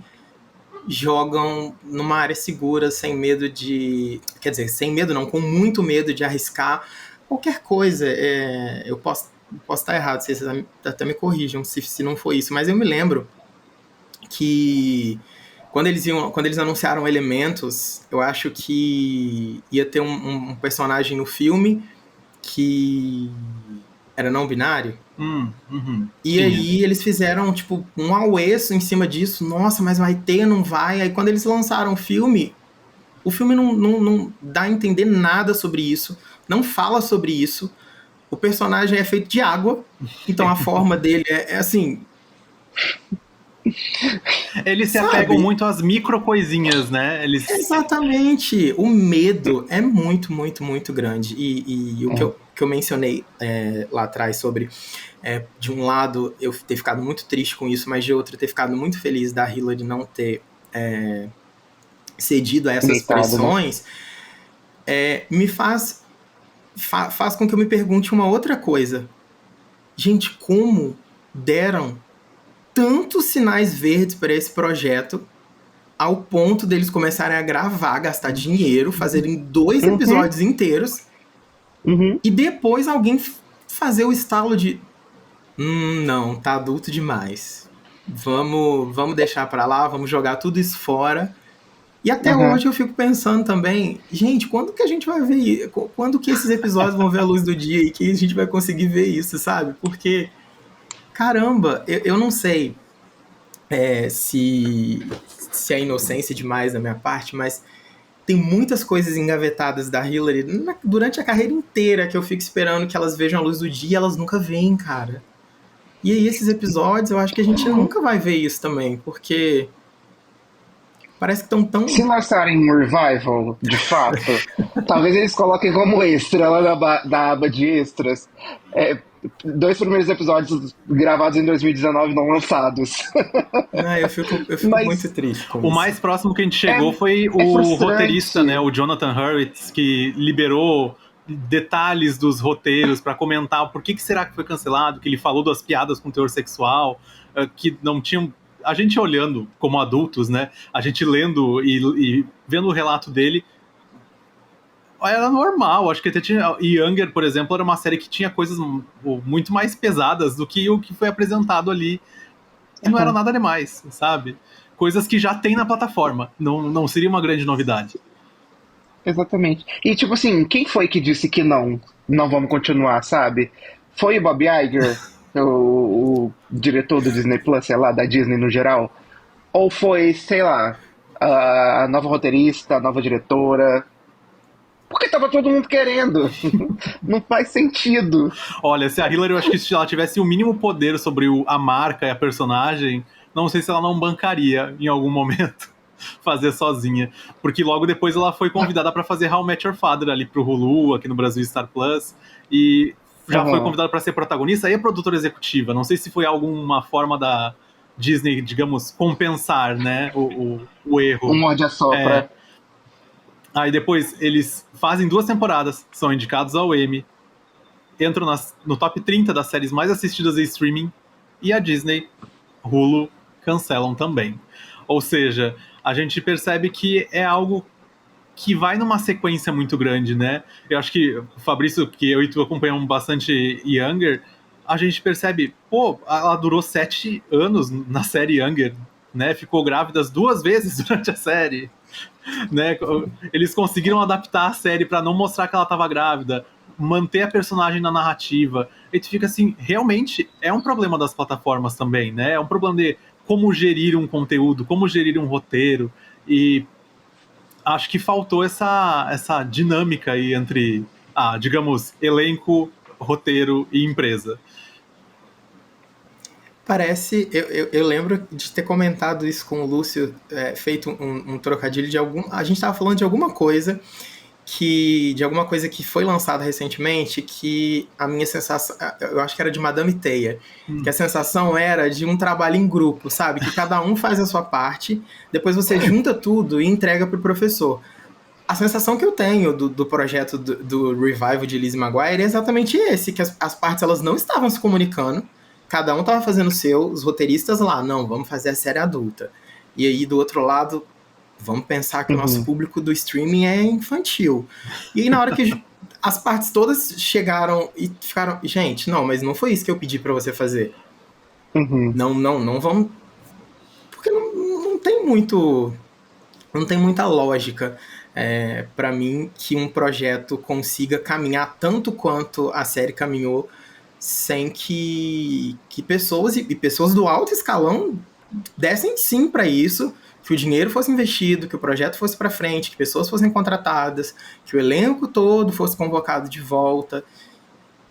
jogam numa área segura, sem medo de... Quer dizer, sem medo não, com muito medo de arriscar qualquer coisa. Eu posso posso estar errado, vocês até me corrijam se não foi isso, mas eu me lembro que quando eles anunciaram Elementos, eu acho que ia ter um personagem no filme que era não binário. E Tinha. aí eles fizeram, tipo, um auê em cima disso. Nossa, mas vai ter, não vai? Aí quando eles lançaram o filme não dá a entender nada sobre isso, não fala sobre isso. O personagem é feito de água, então a forma dele é assim... Eles se apegam muito às micro coisinhas, né? Exatamente. O medo é muito, muito, muito grande. E o que eu mencionei lá atrás sobre, de um lado, eu ter ficado muito triste com isso, mas de outro, ter ficado muito feliz da Hillary não ter cedido a essas pressões, me faz com que eu me pergunte uma outra coisa. Gente, como deram tantos sinais verdes para esse projeto ao ponto deles começarem a gravar, gastar dinheiro, fazerem 2 episódios inteiros e depois alguém fazer o estalo de não, tá adulto demais. Vamos deixar pra lá, vamos jogar tudo isso fora. E até hoje eu fico pensando também, gente, quando que a gente vai ver? Quando que esses episódios vão ver a luz do dia e que a gente vai conseguir ver isso, sabe? Porque, caramba, eu não sei se é inocência demais da minha parte, mas tem muitas coisas engavetadas da Hillary durante a carreira inteira que eu fico esperando que elas vejam a luz do dia e elas nunca veem, cara. E aí esses episódios, eu acho que a gente nunca vai ver isso também, porque parece que estão tão... Se lançarem um revival, de fato, talvez eles coloquem como extra lá da aba de extras. 2 primeiros episódios gravados em 2019 não lançados. Eu fico muito triste com isso. O mais próximo que a gente chegou foi o roteirista, né, o Jonathan Hurwitz, que liberou detalhes dos roteiros para comentar por que será que foi cancelado, que ele falou das piadas com teor sexual, que não tinham... A gente olhando como adultos, né, a gente lendo e vendo o relato dele, era normal. Acho que até tinha... Younger, por exemplo, era uma série que tinha coisas muito mais pesadas do que o que foi apresentado ali. E não era nada demais, sabe? Coisas que já tem na plataforma. Não seria uma grande novidade. Exatamente. E tipo assim, quem foi que disse que não vamos continuar, sabe? Foi o Bob Iger, o diretor do Disney Plus, sei lá, da Disney no geral? Ou foi, sei lá, a nova roteirista, a nova diretora? Porque tava todo mundo querendo. Não faz sentido. Olha, se a Hillary, eu acho que se ela tivesse o mínimo poder sobre a marca e a personagem, não sei se ela não bancaria em algum momento fazer sozinha. Porque logo depois ela foi convidada para fazer How I Met Your Father ali pro Hulu, aqui no Brasil, Star Plus, e já foi convidada para ser protagonista e produtora executiva. Não sei se foi alguma forma da Disney, digamos, compensar, né, o erro. Um morde-a-sopra. Aí depois eles fazem 2 temporadas, são indicados ao Emmy, entram no top 30 das séries mais assistidas em streaming, e a Disney, Hulu, cancelam também. Ou seja, a gente percebe que é algo que vai numa sequência muito grande, né? Eu acho que o Fabrício, que eu e tu acompanhamos bastante Younger, a gente percebe, ela durou 7 anos na série Younger, né? Ficou grávida 2 vezes durante a série, né? Eles conseguiram adaptar a série para não mostrar que ela estava grávida, manter a personagem na narrativa. E tu fica assim, realmente é um problema das plataformas também, né? É um problema de como gerir um conteúdo, como gerir um roteiro, e acho que faltou essa dinâmica aí entre, digamos, elenco, roteiro e empresa. Parece, eu lembro de ter comentado isso com o Lúcio, feito um trocadilho de a gente estava falando de alguma coisa que foi lançada recentemente, que a minha sensação, eu acho que era de Madame Teia, que a sensação era de um trabalho em grupo, sabe? Que cada um faz a sua parte, depois você junta tudo e entrega pro professor. A sensação que eu tenho do projeto do revival de Lizzie McGuire é exatamente esse, que as partes elas não estavam se comunicando, cada um estava fazendo o seu, os roteiristas lá, não, vamos fazer a série adulta. E aí, do outro lado, vamos pensar que o nosso público do streaming é infantil. E aí, na hora que as partes todas chegaram e ficaram, gente, não, mas não foi isso que eu pedi pra você fazer. Uhum. Não vamos... Porque não tem muito... Não tem muita lógica pra mim que um projeto consiga caminhar tanto quanto a série caminhou sem que pessoas e pessoas do alto escalão dessem sim pra isso, que o dinheiro fosse investido, que o projeto fosse pra frente, que pessoas fossem contratadas, que o elenco todo fosse convocado de volta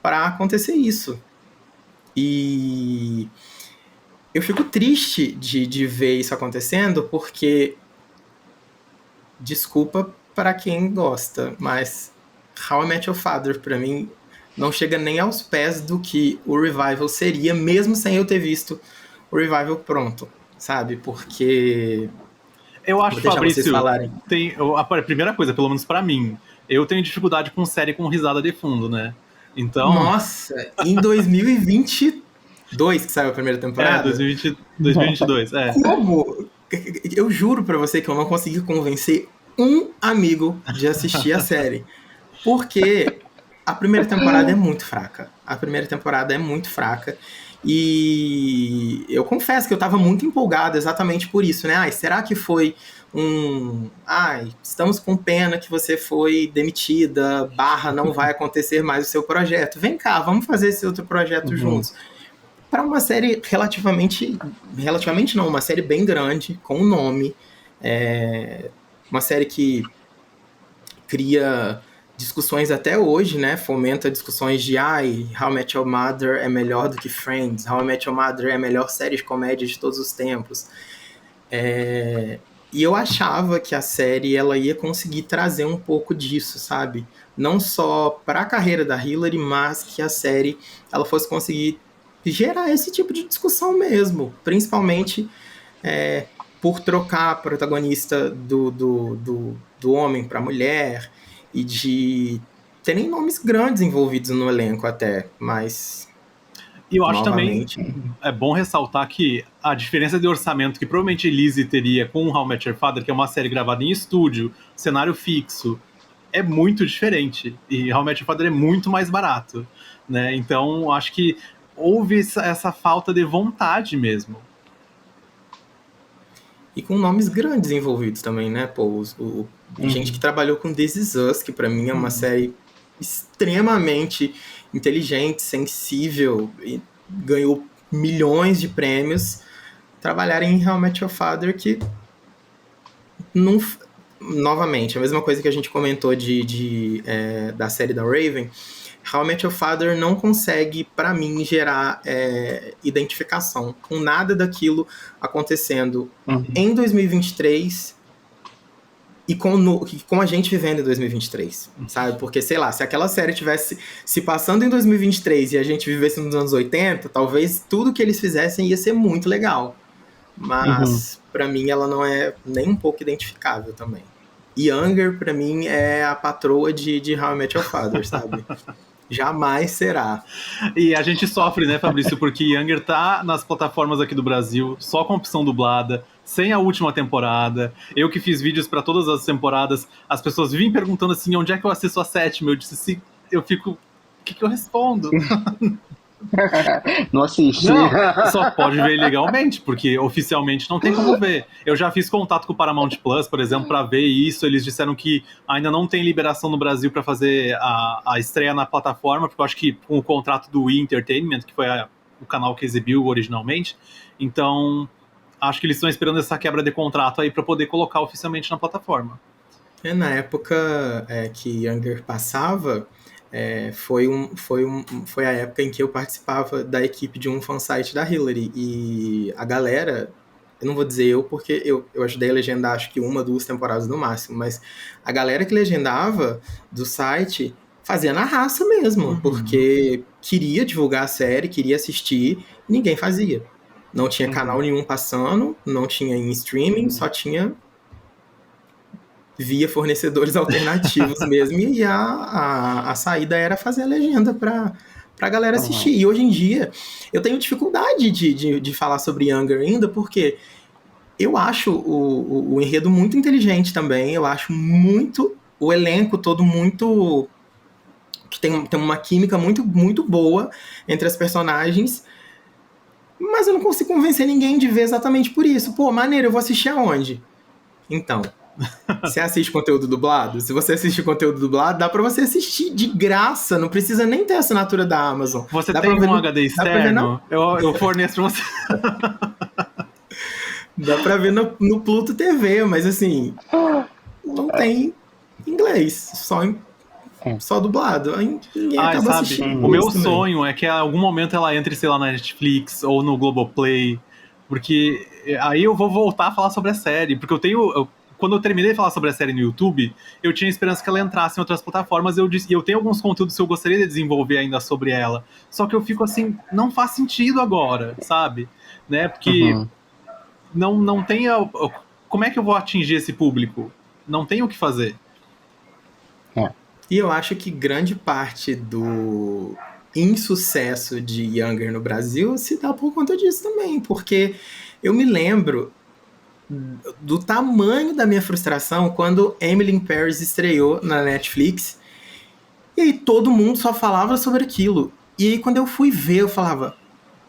pra acontecer isso. E eu fico triste de ver isso acontecendo, porque, desculpa para quem gosta, mas How I Met Your Father, pra mim, não chega nem aos pés do que o Revival seria, mesmo sem eu ter visto o Revival pronto, sabe? Porque... Eu acho, Vou deixar vocês Fabrício, falarem. a primeira coisa, pelo menos pra mim, eu tenho dificuldade com série com risada de fundo, né? Então... Nossa, em 2022 que saiu a primeira temporada? 2022, Como? Eu juro pra você que eu não consegui convencer um amigo de assistir a série. Porque a primeira temporada é muito fraca. E eu confesso que eu tava muito empolgado exatamente por isso, né? Ai, será que foi estamos com pena que você foi demitida, não vai acontecer mais o seu projeto. Vem cá, vamos fazer esse outro projeto juntos. Para uma série relativamente não, uma série bem grande, com um nome, uma série que cria discussões até hoje, né? Fomenta discussões de How I Met Your Mother é melhor do que Friends, How I Met Your Mother é a melhor série de comédia de todos os tempos. E eu achava que a série ela ia conseguir trazer um pouco disso, sabe? Não só para a carreira da Hillary, mas que a série ela fosse conseguir gerar esse tipo de discussão mesmo, principalmente por trocar a protagonista do homem para mulher e de terem nomes grandes envolvidos no elenco até, mas... E eu acho novamente... também é bom ressaltar que a diferença de orçamento que provavelmente Lizzie teria com How I Met Your Father, que é uma série gravada em estúdio, cenário fixo, é muito diferente. E How I Met Your Father é muito mais barato, né? Então, acho que houve essa falta de vontade mesmo. E com nomes grandes envolvidos também, né? Pô, gente que trabalhou com This Is Us, que pra mim é uma série extremamente inteligente, sensível, e ganhou milhões de prêmios, trabalharem em How I Met Your Father, que não... Novamente, a mesma coisa que a gente comentou da série da Raven, How I Met Your Father não consegue, pra mim, gerar identificação com nada daquilo acontecendo em 2023 e com a gente vivendo em 2023, sabe? Porque, sei lá, se aquela série tivesse se passando em 2023 e a gente vivesse nos anos 80, talvez tudo que eles fizessem ia ser muito legal. Mas, pra mim, ela não é nem um pouco identificável também. Younger, pra mim, é a patroa de How I Met Your Father, sabe? Jamais será. E a gente sofre, né, Fabrício? Porque Younger tá nas plataformas aqui do Brasil, só com opção dublada, sem a última temporada. Eu que fiz vídeos pra todas as temporadas, as pessoas vivem perguntando assim, onde é que eu assisto a sétima? Eu disse assim, eu fico... O que eu respondo? Não assiste. Não, só pode ver ilegalmente, porque oficialmente não tem como ver. Eu já fiz contato com o Paramount Plus, por exemplo, para ver isso. Eles disseram que ainda não tem liberação no Brasil para fazer a estreia na plataforma, porque eu acho que com o contrato do E! Entertainment, que foi o canal que exibiu originalmente, então acho que eles estão esperando essa quebra de contrato aí para poder colocar oficialmente na plataforma. Na época que Younger passava, foi a época em que eu participava da equipe de um fansite da Hillary, e a galera, eu não vou dizer eu, porque eu ajudei a legendar acho que 1, 2 temporadas no máximo, mas a galera que legendava do site fazia na raça mesmo, porque queria divulgar a série, queria assistir, e ninguém fazia. Não tinha canal nenhum passando, não tinha em streaming, só tinha via fornecedores alternativos mesmo, e a saída era fazer a legenda pra galera assistir. E hoje em dia, eu tenho dificuldade de falar sobre Younger ainda, porque eu acho o enredo muito inteligente também, eu acho muito o elenco todo muito que tem uma química muito, muito boa entre as personagens, mas eu não consigo convencer ninguém de ver exatamente por isso. Pô, maneiro, eu vou assistir aonde? Então, você assiste conteúdo dublado? Se você assiste conteúdo dublado, dá pra você assistir de graça, não precisa nem ter assinatura da Amazon. Você dá tem pra ver um HD externo? Eu forneço pra você. Dá pra ver no Pluto TV, mas assim, não tem inglês, só dublado. Aí ninguém acaba assistindo. O meu também. sonho é que em algum momento ela entre, sei lá, na Netflix ou no Globoplay, porque aí eu vou voltar a falar sobre a série, porque quando eu terminei de falar sobre a série no YouTube, eu tinha esperança que ela entrasse em outras plataformas, e eu tenho alguns conteúdos que eu gostaria de desenvolver ainda sobre ela, só que eu fico assim, não faz sentido agora, sabe? Né? Porque não tem... Como é que eu vou atingir esse público? Não tem o que fazer. E eu acho que grande parte do insucesso de Younger no Brasil se dá por conta disso também, porque eu me lembro do tamanho da minha frustração quando Emily in Paris estreou na Netflix, e aí todo mundo só falava sobre aquilo. E aí quando eu fui ver, eu falava,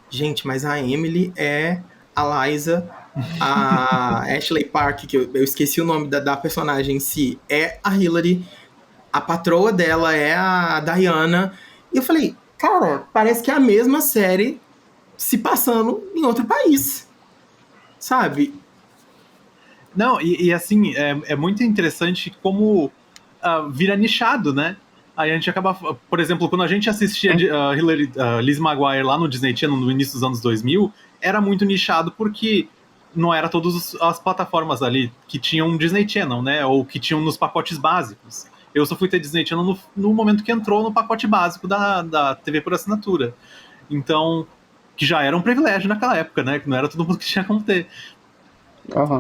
gente, mas a Emily é a Liza, a Ashley Park, que eu esqueci o nome da personagem em si, é a Hillary, a patroa dela é a Diana. E eu falei, cara, parece que é a mesma série se passando em outro país, sabe? Não, e assim, é muito interessante como vira nichado, né? Aí a gente acaba, por exemplo, quando a gente assistia Liz Maguire lá no Disney Channel no início dos anos 2000, era muito nichado porque não era todas as plataformas ali que tinham um Disney Channel, né? Ou que tinham nos pacotes básicos. Eu só fui ter Disney Channel no momento que entrou no pacote básico da TV por assinatura. Então, que já era um privilégio naquela época, né? Que não era todo mundo que tinha como ter.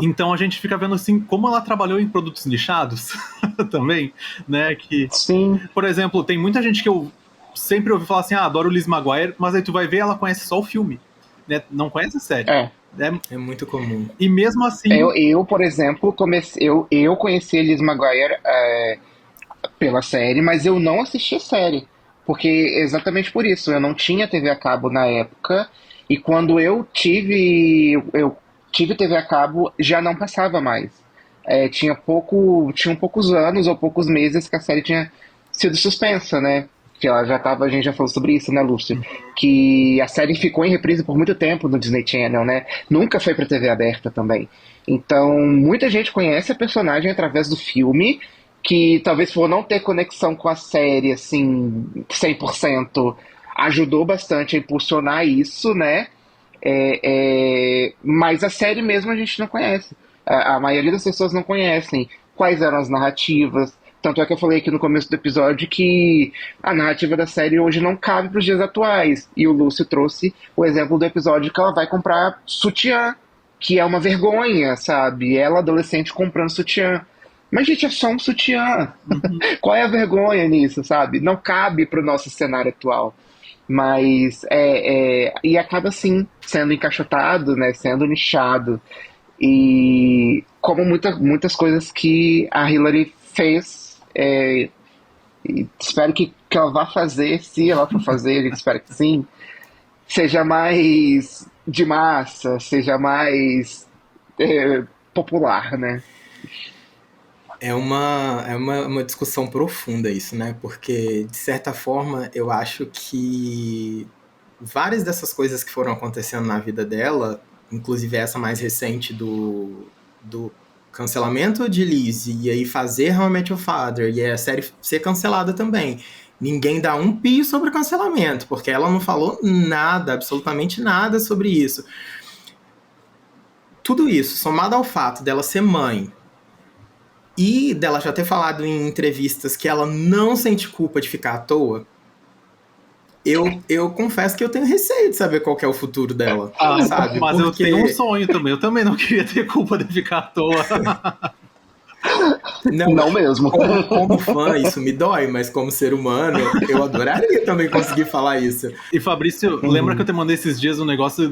Então a gente fica vendo assim como ela trabalhou em produtos nichados também, né? Que, sim. Por exemplo, tem muita gente que eu sempre ouvi falar assim, adoro Liz Maguire, mas aí tu vai ver, ela conhece só o filme, né? Não conhece a série. É muito comum. E mesmo assim... Eu por exemplo, eu conheci a Liz Maguire pela série, mas eu não assisti a série. Porque exatamente por isso, eu não tinha TV a cabo na época, e quando eu tive TV a cabo, já não passava mais. Tinham poucos anos ou poucos meses que a série tinha sido suspensa, né? Que ela já tava, a gente já falou sobre isso, né, Lúcio? Que a série ficou em reprise por muito tempo no Disney Channel, né? Nunca foi pra TV aberta também. Então, muita gente conhece a personagem através do filme, que talvez por não ter conexão com a série, assim, 100%, ajudou bastante a impulsionar isso, né? Mas a série mesmo a gente não conhece. A maioria das pessoas não conhecem quais eram as narrativas. Tanto é que eu falei aqui no começo do episódio que a narrativa da série hoje não cabe para os dias atuais. E o Lúcio trouxe o exemplo do episódio que ela vai comprar sutiã, que é uma vergonha, sabe? Ela, adolescente, comprando sutiã. Mas, gente, é só um sutiã. Qual é a vergonha nisso, sabe? Não cabe para o nosso cenário atual. Mas e acaba sim sendo encaixotado, né, sendo nichado, e como muitas coisas que a Hillary fez, e espero que ela vá fazer, se ela for fazer, a gente espera que sim, seja mais de massa, seja mais popular, né? É uma discussão profunda isso, né? Porque, de certa forma, eu acho que várias dessas coisas que foram acontecendo na vida dela, inclusive essa mais recente do cancelamento de Liz, e aí fazer How I Met Your Father, e a série ser cancelada também. Ninguém dá um pio sobre o cancelamento, porque ela não falou nada, absolutamente nada sobre isso. Tudo isso, somado ao fato dela ser mãe, e dela já ter falado em entrevistas que ela não sente culpa de ficar à toa, eu confesso que eu tenho receio de saber qual que é o futuro dela, sabe? Mas porque... eu tenho um sonho também. Eu também não queria ter culpa de ficar à toa. Não mesmo. Como fã, isso me dói, mas como ser humano, eu adoraria também conseguir falar isso. E Fabrício, lembra que eu te mandei esses dias um negócio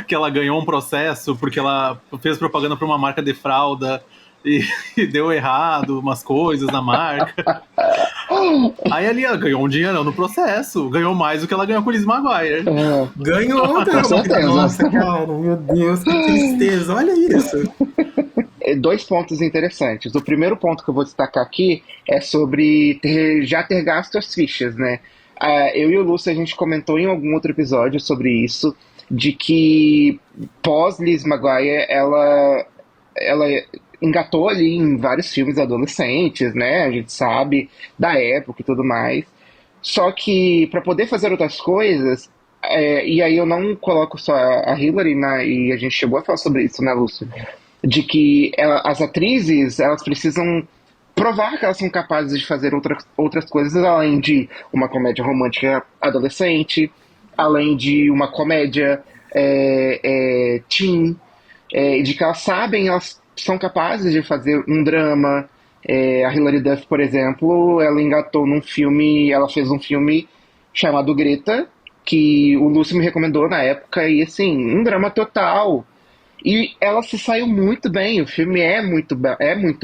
que ela ganhou um processo porque ela fez propaganda para uma marca de fralda e deu errado umas coisas na marca. Aí ali ela ganhou um dinheirão no processo. Ganhou mais do que ela ganhou com o Liz Maguire. Ganhou. Com certeza. Nossa, cara, meu Deus, que tristeza. Olha isso. 2 pontos interessantes. O primeiro ponto que eu vou destacar aqui é sobre já ter gasto as fichas, né? Eu e o Lúcio, a gente comentou em algum outro episódio sobre isso, de que pós-Liz Maguire, ela engatou ali em vários filmes adolescentes, né? A gente sabe da época e tudo mais. Só que para poder fazer outras coisas, e aí eu não coloco só a Hillary, e a gente chegou a falar sobre isso, né, Lúcio? De que as atrizes, elas precisam provar que elas são capazes de fazer outras coisas além de uma comédia romântica adolescente, além de uma comédia teen, de que elas sabem, elas são capazes de fazer um drama. A Hilary Duff, por exemplo, ela engatou num filme, ela fez um filme chamado Greta, que o Lúcio me recomendou na época, e assim, um drama total. E ela se saiu muito bem, o filme é muito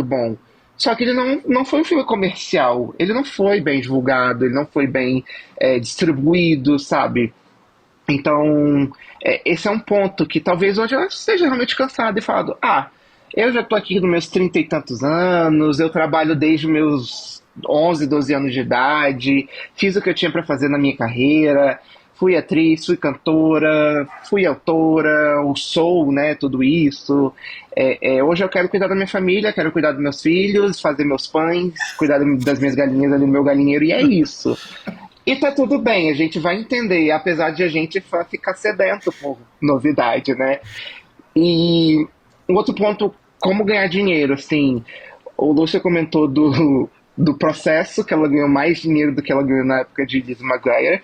bom. Só que ele não foi um filme comercial, ele não foi bem divulgado, ele não foi bem distribuído, sabe? Então, esse é um ponto que talvez hoje eu esteja realmente cansado e falado, eu já tô aqui nos meus 30 e tantos anos, eu trabalho desde meus 11, 12 anos de idade, fiz o que eu tinha para fazer na minha carreira, fui atriz, fui cantora, fui autora, sou, né, tudo isso. Hoje eu quero cuidar da minha família, quero cuidar dos meus filhos, fazer meus pães, cuidar das minhas galinhas ali no meu galinheiro, e é isso. E tá tudo bem, a gente vai entender, apesar de a gente ficar sedento por novidade, né? E um outro ponto, como ganhar dinheiro, assim, o Lúcio comentou do processo, que ela ganhou mais dinheiro do que ela ganhou na época de Liz Maguire,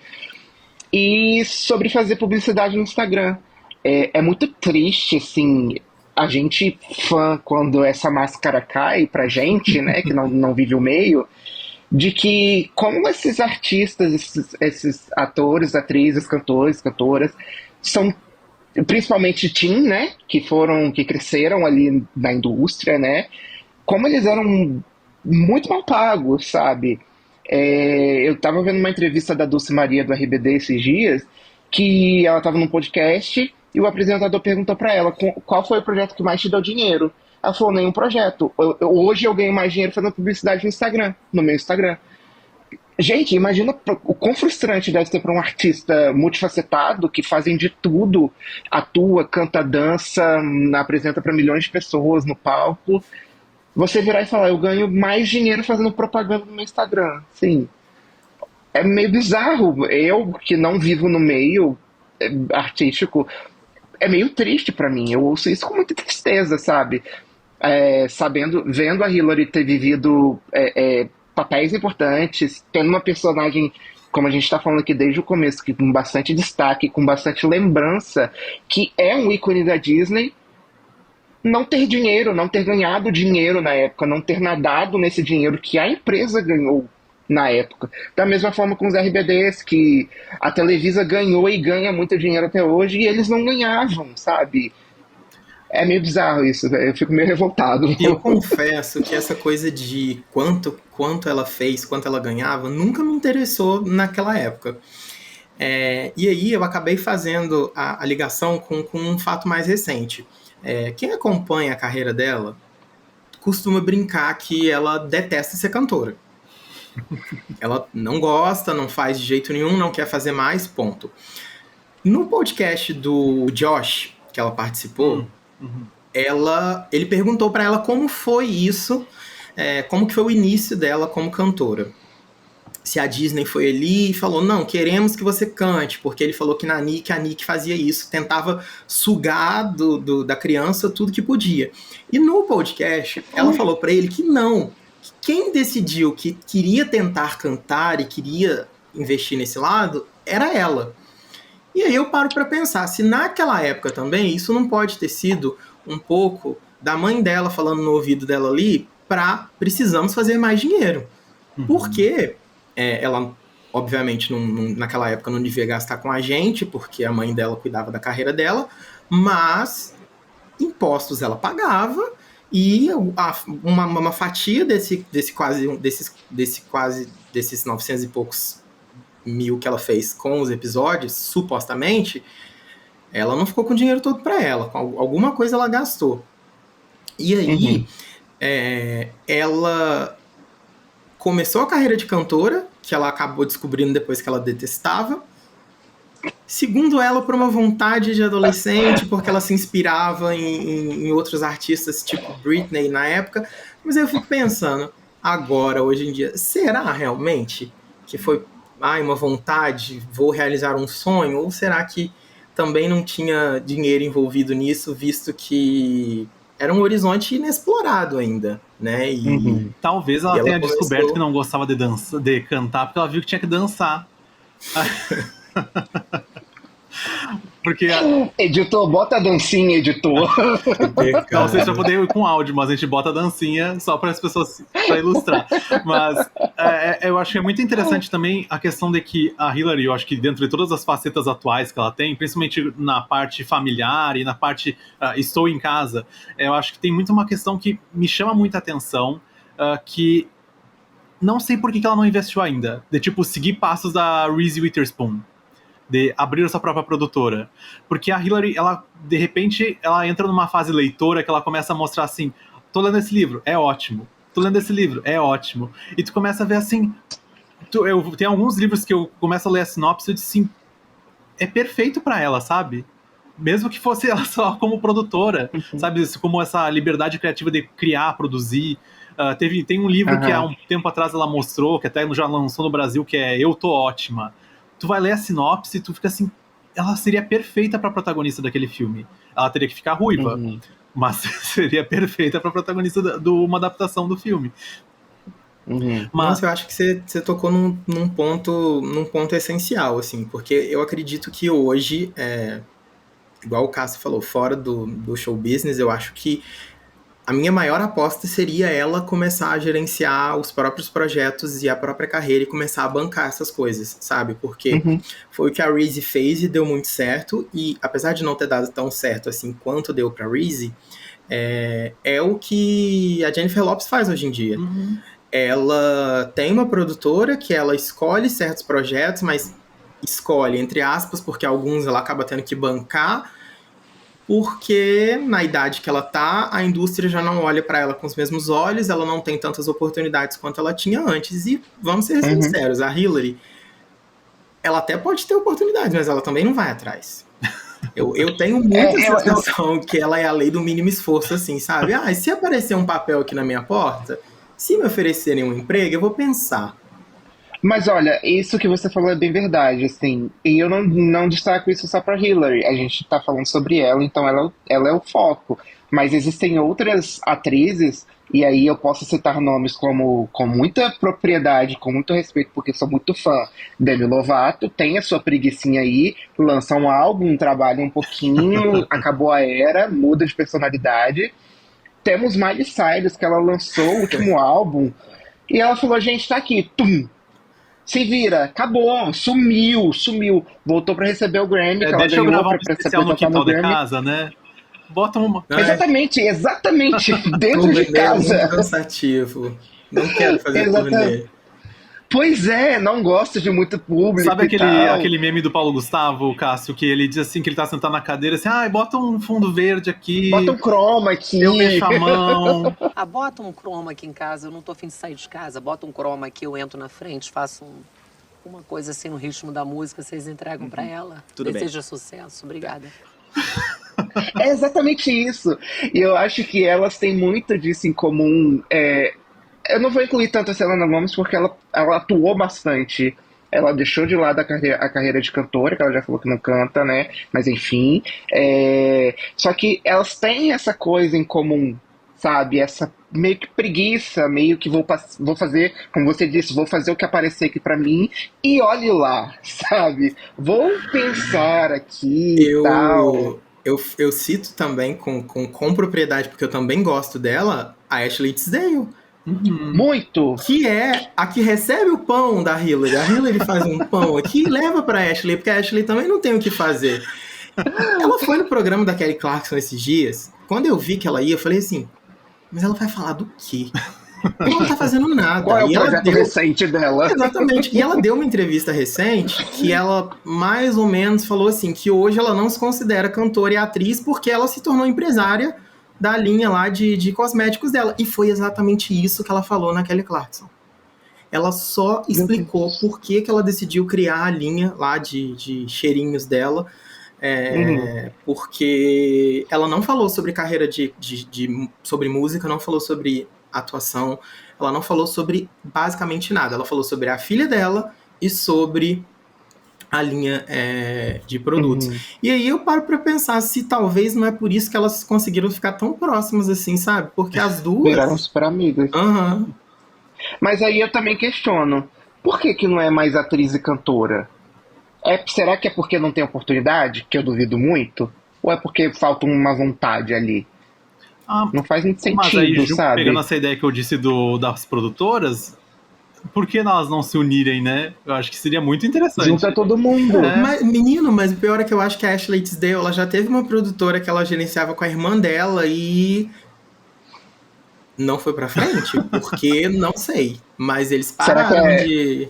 e sobre fazer publicidade no Instagram. É muito triste, assim, a gente fã, quando essa máscara cai pra gente, né, que não vive o meio, de que como esses artistas, esses atores, atrizes, cantores, cantoras, são principalmente teen, né, que cresceram ali na indústria, né, como eles eram muito mal pagos, sabe? Eu tava vendo uma entrevista da Dulce Maria do RBD esses dias, que ela tava num podcast e o apresentador perguntou pra ela qual foi o projeto que mais te deu dinheiro. Ela falou, nenhum projeto. Hoje eu ganho mais dinheiro fazendo publicidade no Instagram, no meu Instagram. Gente, imagina o quão frustrante deve ser para um artista multifacetado que fazem de tudo, atua, canta, dança, apresenta para milhões de pessoas no palco. Você virar e falar, eu ganho mais dinheiro fazendo propaganda no meu Instagram. Sim, é meio bizarro. Eu, que não vivo no meio artístico, é meio triste pra mim. Eu ouço isso com muita tristeza, sabe? Vendo a Hillary ter vivido papéis importantes, tendo uma personagem, como a gente está falando aqui desde o começo, que com bastante destaque, com bastante lembrança, que é um ícone da Disney, não ter dinheiro, não ter ganhado dinheiro na época, não ter nadado nesse dinheiro que a empresa ganhou na época. Da mesma forma com os RBDs, que a Televisa ganhou e ganha muito dinheiro até hoje, e eles não ganhavam, sabe? É meio bizarro isso, eu fico meio revoltado. Eu confesso que essa coisa de quanto ela fez, quanto ela ganhava, nunca me interessou naquela época. E aí eu acabei fazendo a ligação com um fato mais recente. Quem acompanha a carreira dela costuma brincar que ela detesta ser cantora. Ela não gosta, não faz de jeito nenhum, não quer fazer mais, ponto. No podcast do Josh, que ela participou, ele perguntou para ela como foi isso, como que foi o início dela como cantora. Se a Disney foi ali e falou, não, queremos que você cante, porque ele falou que a Nick fazia isso, tentava sugar da criança tudo que podia. E no podcast, ela falou para ele que não, que quem decidiu que queria tentar cantar e queria investir nesse lado, era ela. E aí eu paro para pensar, se naquela época também, isso não pode ter sido um pouco da mãe dela falando no ouvido dela ali, precisamos fazer mais dinheiro. Porque ela, obviamente, naquela época não devia gastar com a gente, porque a mãe dela cuidava da carreira dela, mas impostos ela pagava E uma fatia desses 900 e poucos mil que ela fez com os episódios, supostamente, ela não ficou com o dinheiro todo para ela. Alguma coisa ela gastou. E aí, ela começou a carreira de cantora, que ela acabou descobrindo depois que ela detestava. Segundo ela, por uma vontade de adolescente, porque ela se inspirava em outros artistas, tipo Britney na época. Mas aí eu fico pensando, agora, hoje em dia, será realmente que foi uma vontade, vou realizar um sonho? Ou será que também não tinha dinheiro envolvido nisso, visto que era um horizonte inexplorado ainda, né? Talvez ela tenha descoberto que não gostava de cantar, porque ela viu que tinha que dançar. Porque Editor, bota a dancinha, editor. Não sei se eu poder ir com áudio, mas a gente bota a dancinha só para as pessoas, para ilustrar. Mas eu acho que é muito interessante também a questão de que a Hillary, eu acho que dentro de todas as facetas atuais que ela tem, principalmente na parte familiar e na parte estou em casa, eu acho que tem muito uma questão que me chama muita atenção, que não sei por que ela não investiu ainda, de tipo seguir passos da Reese Witherspoon, de abrir a sua própria produtora. Porque a Hillary, ela, de repente, ela entra numa fase leitora que ela começa a mostrar assim, tô lendo esse livro, é ótimo. Tô lendo esse livro, é ótimo. E tu começa a ver assim, tem alguns livros que eu começo a ler a sinopse e eu disse assim, é perfeito pra ela, sabe? Mesmo que fosse ela só como produtora, sabe? Como essa liberdade criativa de criar, produzir. Tem um livro que há um tempo atrás ela mostrou, que até já lançou no Brasil, que é Eu Tô Ótima. Tu vai ler a sinopse e tu fica assim, ela seria perfeita pra protagonista daquele filme. Ela teria que ficar ruiva, mas seria perfeita pra protagonista de uma adaptação do filme. Mas eu acho que você tocou num ponto essencial, assim, porque eu acredito que hoje, igual o Cássio falou, fora do show business, eu acho que a minha maior aposta seria ela começar a gerenciar os próprios projetos e a própria carreira e começar a bancar essas coisas, sabe? Porque foi o que a Reese fez e deu muito certo, e apesar de não ter dado tão certo assim quanto deu pra Reese, é o que a Jennifer Lopez faz hoje em dia. Ela tem uma produtora que ela escolhe certos projetos, mas escolhe, entre aspas, porque alguns ela acaba tendo que bancar, porque na idade que ela tá, a indústria já não olha para ela com os mesmos olhos, ela não tem tantas oportunidades quanto ela tinha antes, e vamos ser sinceros, a Hillary, ela até pode ter oportunidades, mas ela também não vai atrás. Eu tenho muita sensação que ela é a lei do mínimo esforço, assim, sabe? E se aparecer um papel aqui na minha porta, se me oferecerem um emprego, eu vou pensar. Mas olha, isso que você falou é bem verdade, assim, e eu não destaco isso só pra Hillary, a gente tá falando sobre ela, então ela é o foco, mas existem outras atrizes, e aí eu posso citar nomes com muita propriedade, com muito respeito, porque sou muito fã. Demi Lovato tem a sua preguicinha aí, lança um álbum, trabalha um pouquinho, acabou a era, muda de personalidade. Temos Miley Cyrus, que ela lançou o último álbum, e ela falou, gente, tá aqui, tum! Se vira, acabou, sumiu. Voltou pra receber o Grammy, que ela deixa eu ganhou gravar pra um se especial no apresentar quintal no de Grammy. casa, né? Bota uma... Exatamente, dentro de casa. É muito cansativo. Não quero fazer turnê. Pois é, não gosto de muito público. Sabe e tal. aquele meme do Paulo Gustavo, Cássio, que ele diz assim, que ele tá sentado na cadeira, assim, bota um fundo verde aqui. Bota um croma aqui. Eu mexo a mão. Bota um croma aqui em casa, eu não tô afim de sair de casa. Bota um croma aqui, eu entro na frente, faço uma coisa assim no ritmo da música, vocês entregam pra ela. Tudo bem. Desejo sucesso, obrigada. É exatamente isso. E eu acho que elas têm muito disso em comum. Eu não vou incluir tanto a Selena Gomez porque ela atuou bastante. Ela deixou de lado a carreira de cantora, que ela já falou que não canta, né? Mas enfim. Só que elas têm essa coisa em comum, sabe? Essa meio que preguiça, meio que vou fazer, como você disse, vou fazer o que aparecer aqui pra mim e olhe lá, sabe? Vou pensar aqui e tal. Eu cito também com propriedade, porque eu também gosto dela, a Ashley Tisdale. Muito! Que é a que recebe o pão da Hillary. A Hillary faz um pão aqui e leva pra Ashley, porque a Ashley também não tem o que fazer. Ela foi no programa da Kelly Clarkson esses dias. Quando eu vi que ela ia, eu falei assim, Mas ela vai falar do quê? Ela não tá fazendo nada. Qual é o E ela projeto recente dela? Exatamente. E ela deu uma entrevista recente que ela mais ou menos falou assim, que hoje ela não se considera cantora e atriz porque ela se tornou empresária da linha lá de cosméticos dela. E foi exatamente isso que ela falou na Kelly Clarkson. Ela só explicou por que ela decidiu criar a linha lá de cheirinhos dela, porque ela não falou sobre carreira sobre música, não falou sobre atuação, ela não falou sobre basicamente nada. Ela falou sobre a filha dela e sobre a linha de produtos. E aí eu paro pra pensar se talvez não é por isso que elas conseguiram ficar tão próximas assim, sabe? Porque as duas... Viraram super amigas. Mas aí eu também questiono, por que não é mais atriz e cantora? Será que é porque não tem oportunidade? Que eu duvido muito? Ou é porque falta uma vontade ali? Não faz muito sentido, mas aí, sabe? Pegando essa ideia que eu disse das produtoras, por que elas não se unirem, né? Eu acho que seria muito interessante. Junta todo mundo. Mas o pior é que eu acho que a Ashley Tisdale, ela já teve uma produtora que ela gerenciava com a irmã dela e não foi pra frente, porque não sei. Mas eles pararam de...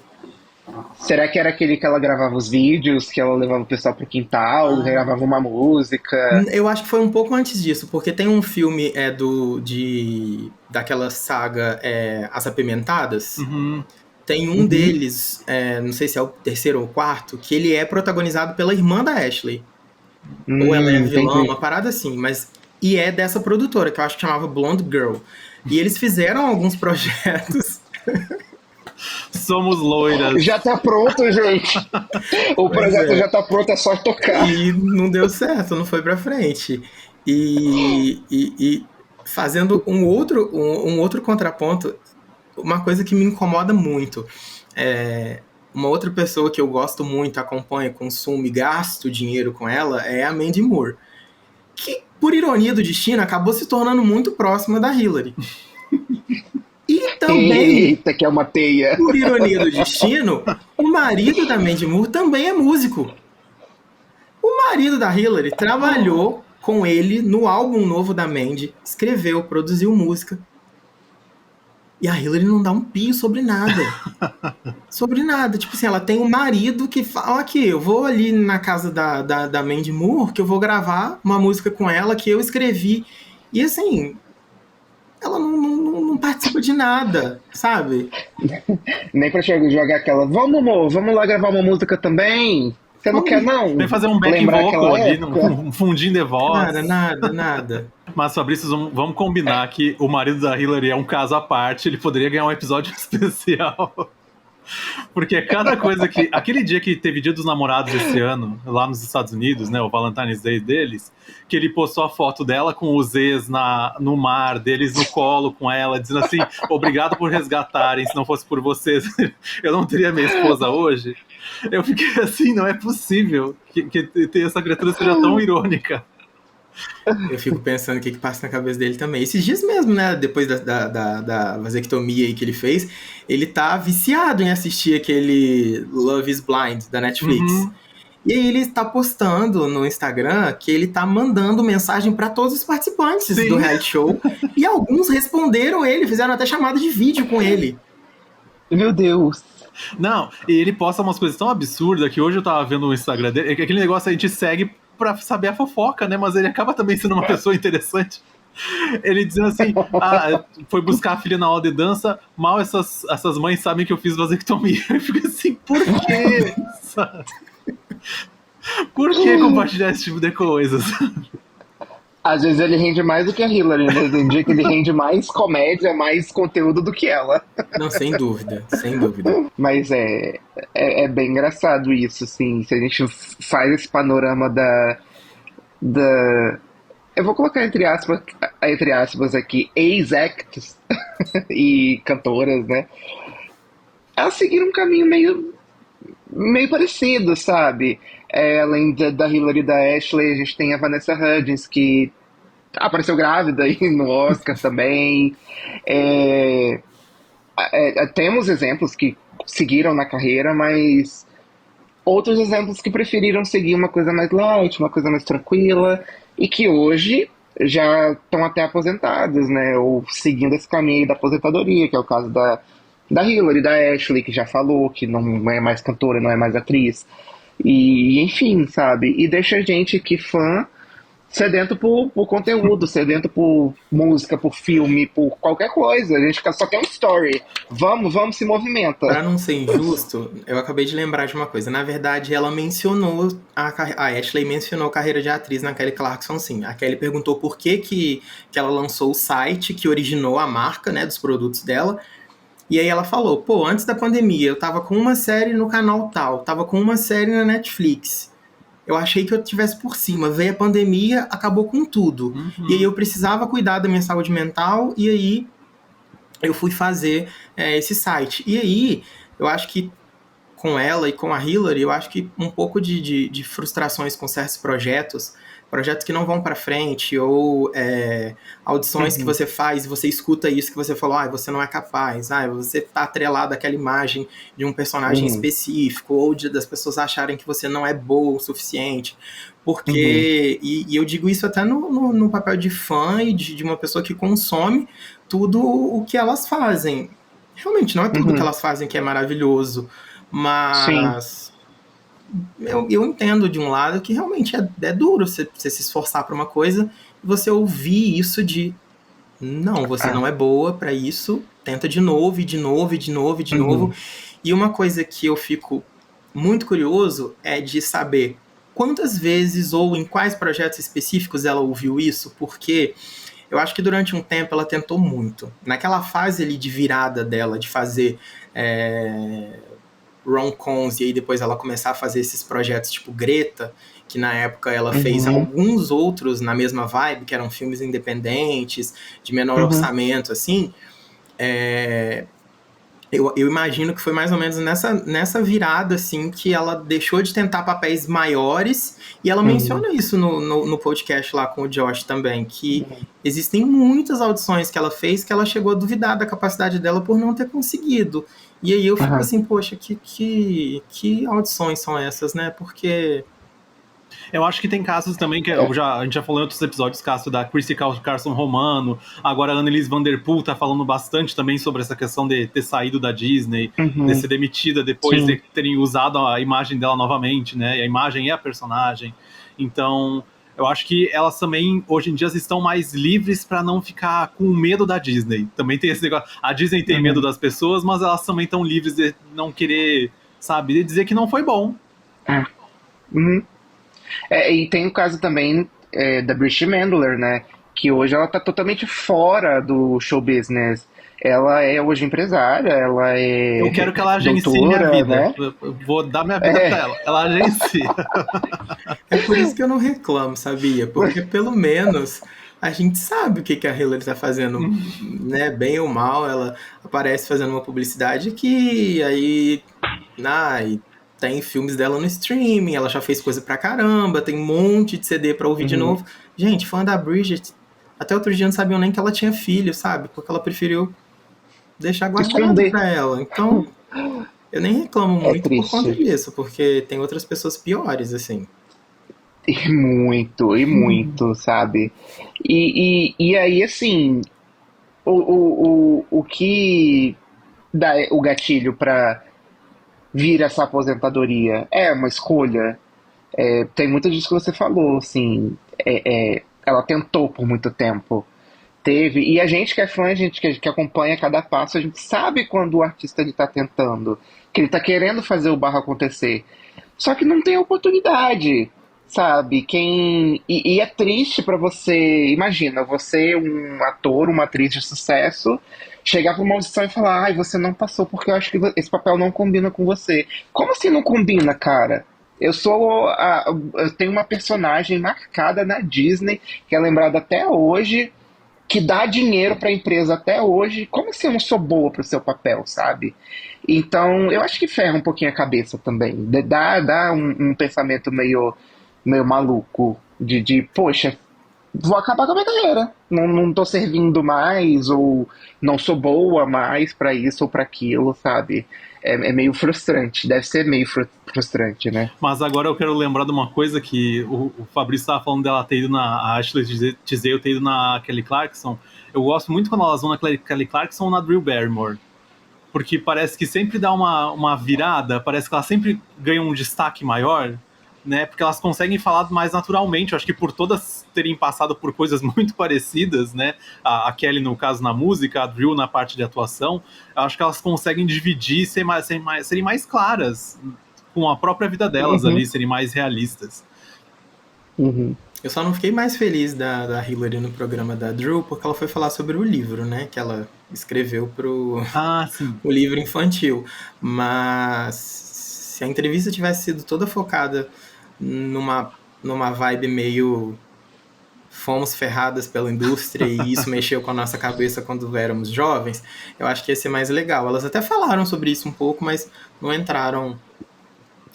Será que era aquele que ela gravava os vídeos, que ela levava o pessoal pro quintal, gravava uma música? Eu acho que foi um pouco antes disso, porque tem um filme daquela saga As Apimentadas. Tem um deles, não sei se é o terceiro ou o quarto, que ele é protagonizado pela irmã da Ashley. Ou ela é vilã, uma parada assim, e é dessa produtora, que eu acho que chamava Blonde Girl. E eles fizeram alguns projetos... Somos loiras. Já tá pronto, gente. O projeto já tá pronto, é só tocar. E não deu certo, não foi pra frente. E fazendo um outro contraponto, uma coisa que me incomoda muito. Uma outra pessoa que eu gosto muito, acompanho, consumo e gasto dinheiro com ela é a Mandy Moore. Que, por ironia do destino, acabou se tornando muito próxima da Hillary. E também, eita, que é uma teia. Por ironia do destino, o marido da Mandy Moore também é músico. O marido da Hillary trabalhou com ele no álbum novo da Mandy, escreveu, produziu música. E a Hillary não dá um pio sobre nada. Sobre nada. Tipo assim, ela tem um marido que fala, aqui, eu vou ali na casa da Mandy Moore, que eu vou gravar uma música com ela que eu escrevi. E assim, ela não participa de nada, sabe? Nem pra jogar aquela, vamos amor, vamos lá gravar uma música também. Você não quer, não? Vem fazer um back vocal ali, um fundinho de voz. Nada. Mas, Fabrício, vamos combinar que o marido da Hillary é um caso à parte, ele poderia ganhar um episódio especial. Porque cada coisa que... Aquele dia que teve Dia dos Namorados esse ano, lá nos Estados Unidos, né, o Valentine's Day deles, que ele postou a foto dela com os ex no mar, deles no colo com ela, dizendo assim, obrigado por resgatarem, se não fosse por vocês, eu não teria minha esposa hoje. Eu fiquei assim, não é possível que essa criatura seja tão irônica. Eu fico pensando o que passa na cabeça dele também. Esses dias mesmo, né? Depois da vasectomia aí que ele fez, ele tá viciado em assistir aquele Love is Blind da Netflix. E aí ele tá postando no Instagram que ele tá mandando mensagem pra todos os participantes do reality show. E alguns responderam ele, fizeram até chamada de vídeo com ele. Meu Deus. Não, e ele posta umas coisas tão absurdas que hoje eu tava vendo no Instagram dele, aquele negócio a gente segue pra saber a fofoca, né? Mas ele acaba também sendo uma pessoa interessante. Ele dizendo assim, foi buscar a filha na aula de dança, mal essas mães sabem que eu fiz vasectomia. Eu fico assim, por quê? Por que compartilhar esse tipo de coisa? Às vezes ele rende mais do que a Hillary, né? Tem dia que ele rende mais comédia, mais conteúdo do que ela. Não, sem dúvida. Mas é bem engraçado isso, assim. Se a gente faz esse panorama da eu vou colocar entre aspas aqui, ex-acts e cantoras, né? Elas seguiram um caminho meio parecido, sabe? Além da Hillary e da Ashley, a gente tem a Vanessa Hudgens, que apareceu grávida aí no Oscar também. Temos exemplos que seguiram na carreira, mas outros exemplos que preferiram seguir uma coisa mais light, uma coisa mais tranquila, e que hoje já estão até aposentadas, né? Ou seguindo esse caminho aí da aposentadoria, que é o caso da Hillary, da Ashley, que já falou que não é mais cantora, não é mais atriz. E, enfim, sabe? E deixa a gente que fã sedento por conteúdo, sedento por música, por filme, por qualquer coisa. A gente só quer um story. Vamos, se movimenta. Pra não ser injusto, eu acabei de lembrar de uma coisa. Na verdade, ela mencionou, a Ashley mencionou a carreira de atriz na Kelly Clarkson, sim. A Kelly perguntou por que ela lançou o site que originou a marca, né, dos produtos dela. E aí ela falou, pô, antes da pandemia eu tava com uma série no canal tal, tava com uma série na Netflix. Eu achei que eu tivesse por cima. Veio a pandemia, acabou com tudo. E aí eu precisava cuidar da minha saúde mental, e aí eu fui fazer esse site. E aí, eu acho que com ela e com a Hillary, eu acho que um pouco de frustrações com certos projetos que não vão para frente, ou audições que você faz e você escuta isso, que você falou, você não é capaz, você tá atrelado àquela imagem de um personagem específico, ou das pessoas acharem que você não é boa o suficiente, porque, e eu digo isso até no papel de fã e de uma pessoa que consome tudo o que elas fazem. Realmente, não é tudo que elas fazem que é maravilhoso, Sim. mas eu entendo de um lado que realmente é duro você se esforçar para uma coisa e você ouvir isso de não, você não é boa para isso, tenta de novo, e de novo, e de novo, e de novo. E uma coisa que eu fico muito curioso é de saber quantas vezes ou em quais projetos específicos ela ouviu isso, porque eu acho que durante um tempo ela tentou muito. Naquela fase ali de virada dela, de fazer rom-coms, e aí depois ela começar a fazer esses projetos tipo Greta, que na época ela fez alguns outros na mesma vibe, que eram filmes independentes, de menor orçamento, assim, eu imagino que foi mais ou menos nessa virada, assim, que ela deixou de tentar papéis maiores, e ela menciona isso no podcast lá com o Josh também, que existem muitas audições que ela fez que ela chegou a duvidar da capacidade dela por não ter conseguido. E aí eu fico assim, poxa, que audições são essas, né? Porque... Eu acho que tem casos também que a gente já falou em outros episódios, caso da Chrissy Carson Romano, agora a Annelise Vanderpool tá falando bastante também sobre essa questão de ter saído da Disney, de ser demitida depois de terem usado a imagem dela novamente, né? E a imagem é a personagem. Então, eu acho que elas também, hoje em dia, estão mais livres para não ficar com medo da Disney. Também tem esse negócio, a Disney tem medo das pessoas, mas elas também estão livres de não querer, sabe, de dizer que não foi bom. E tem o caso também da Bridget Mendler, né? Que hoje ela tá totalmente fora do show business. Ela é hoje empresária, ela é Eu quero que ela agencie doutora, minha vida. né? Eu vou dar minha vida pra ela. Ela agencia. É por isso que eu não reclamo, sabia? Porque pelo menos a gente sabe o que a Hillary tá fazendo, né? Bem ou mal, ela aparece fazendo uma publicidade que aí... e tem filmes dela no streaming, ela já fez coisa pra caramba, tem um monte de CD pra ouvir de novo. Gente, fã da Bridget, até outro dia não sabiam nem que ela tinha filho, sabe? Porque ela preferiu deixar guardado pra ela. Então, eu nem reclamo muito por conta disso, porque tem outras pessoas piores, assim. E muito, sabe? E aí, assim, o que dá o gatilho pra vir essa aposentadoria é uma escolha. Tem muito disso que você falou, assim, ela tentou por muito tempo. Teve, e a gente que é fã, a gente que acompanha cada passo, a gente sabe quando o artista ele tá tentando, que ele tá querendo fazer o barro acontecer. Só que não tem oportunidade, sabe? E é triste pra você, imagina, você, um ator, uma atriz de sucesso, chegar pra uma audição e falar, ai, você não passou porque eu acho que esse papel não combina com você. Como assim não combina, cara? Eu tenho uma personagem marcada na Disney, que é lembrada até hoje, que dá dinheiro para a empresa até hoje. Como assim eu não sou boa para o seu papel, sabe? Então, eu acho que ferra um pouquinho a cabeça também. Dá um pensamento meio maluco. Poxa, vou acabar com a minha carreira. Não tô servindo mais, ou não sou boa mais pra isso ou pra aquilo, sabe? É meio frustrante, deve ser meio frustrante, né? Mas agora eu quero lembrar de uma coisa que o Fabrício estava falando dela ter ido a Ashley Tisdale ter ido na Kelly Clarkson. Eu gosto muito quando elas vão na Kelly Clarkson ou na Drew Barrymore. Porque parece que sempre dá uma virada, parece que elas sempre ganham um destaque maior, né? Porque elas conseguem falar mais naturalmente. Eu acho que por todas terem passado por coisas muito parecidas, né? A Kelly, no caso, na música, a Drew na parte de atuação, eu acho que elas conseguem dividir e serem mais claras com a própria vida delas Uhum, ali, serem mais realistas. uhum. Eu só não fiquei mais feliz da Hillary no programa da Drew porque ela foi falar sobre o livro, né? Que ela escreveu pro Ah, sim. o livro infantil. Mas se a entrevista tivesse sido toda focada numa vibe meio fomos ferradas pela indústria e isso mexeu com a nossa cabeça quando éramos jovens, eu acho que ia ser mais legal. Elas até falaram sobre isso um pouco, mas não entraram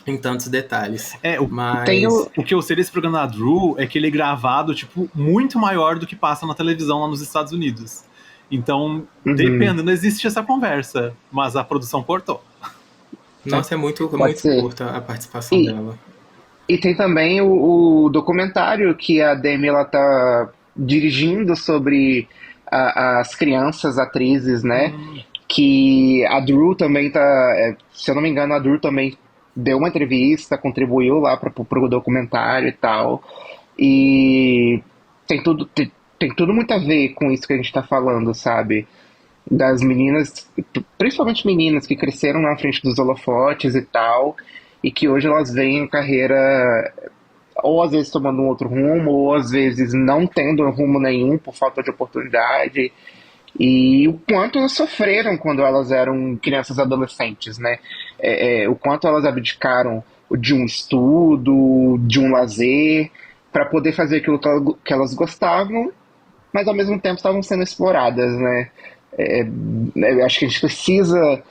em tantos detalhes. Tem Mas o. O que eu sei desse programa da Drew é que ele é gravado, tipo, muito maior do que passa na televisão lá nos Estados Unidos. Então, Uhum, dependendo, existe essa conversa, mas a produção cortou. nossa, é muito, pode muito ser. curta a participação E, dela. e tem também o documentário que a Demi ela tá dirigindo sobre as crianças atrizes, né? Hum, Que a Drew também tá. Se eu não me engano, a Drew também deu uma entrevista, contribuiu lá pro documentário e tal. E tem tudo muito a ver com isso que a gente tá falando, sabe? Das meninas, principalmente meninas que cresceram na frente dos holofotes e tal, e que hoje elas veem carreira ou às vezes tomando um outro rumo, ou às vezes não tendo rumo nenhum por falta de oportunidade, e o quanto elas sofreram quando elas eram crianças e adolescentes, né? O quanto elas abdicaram de um estudo, de um lazer, para poder fazer aquilo que elas gostavam, mas ao mesmo tempo estavam sendo exploradas, né? Eu acho que a gente precisa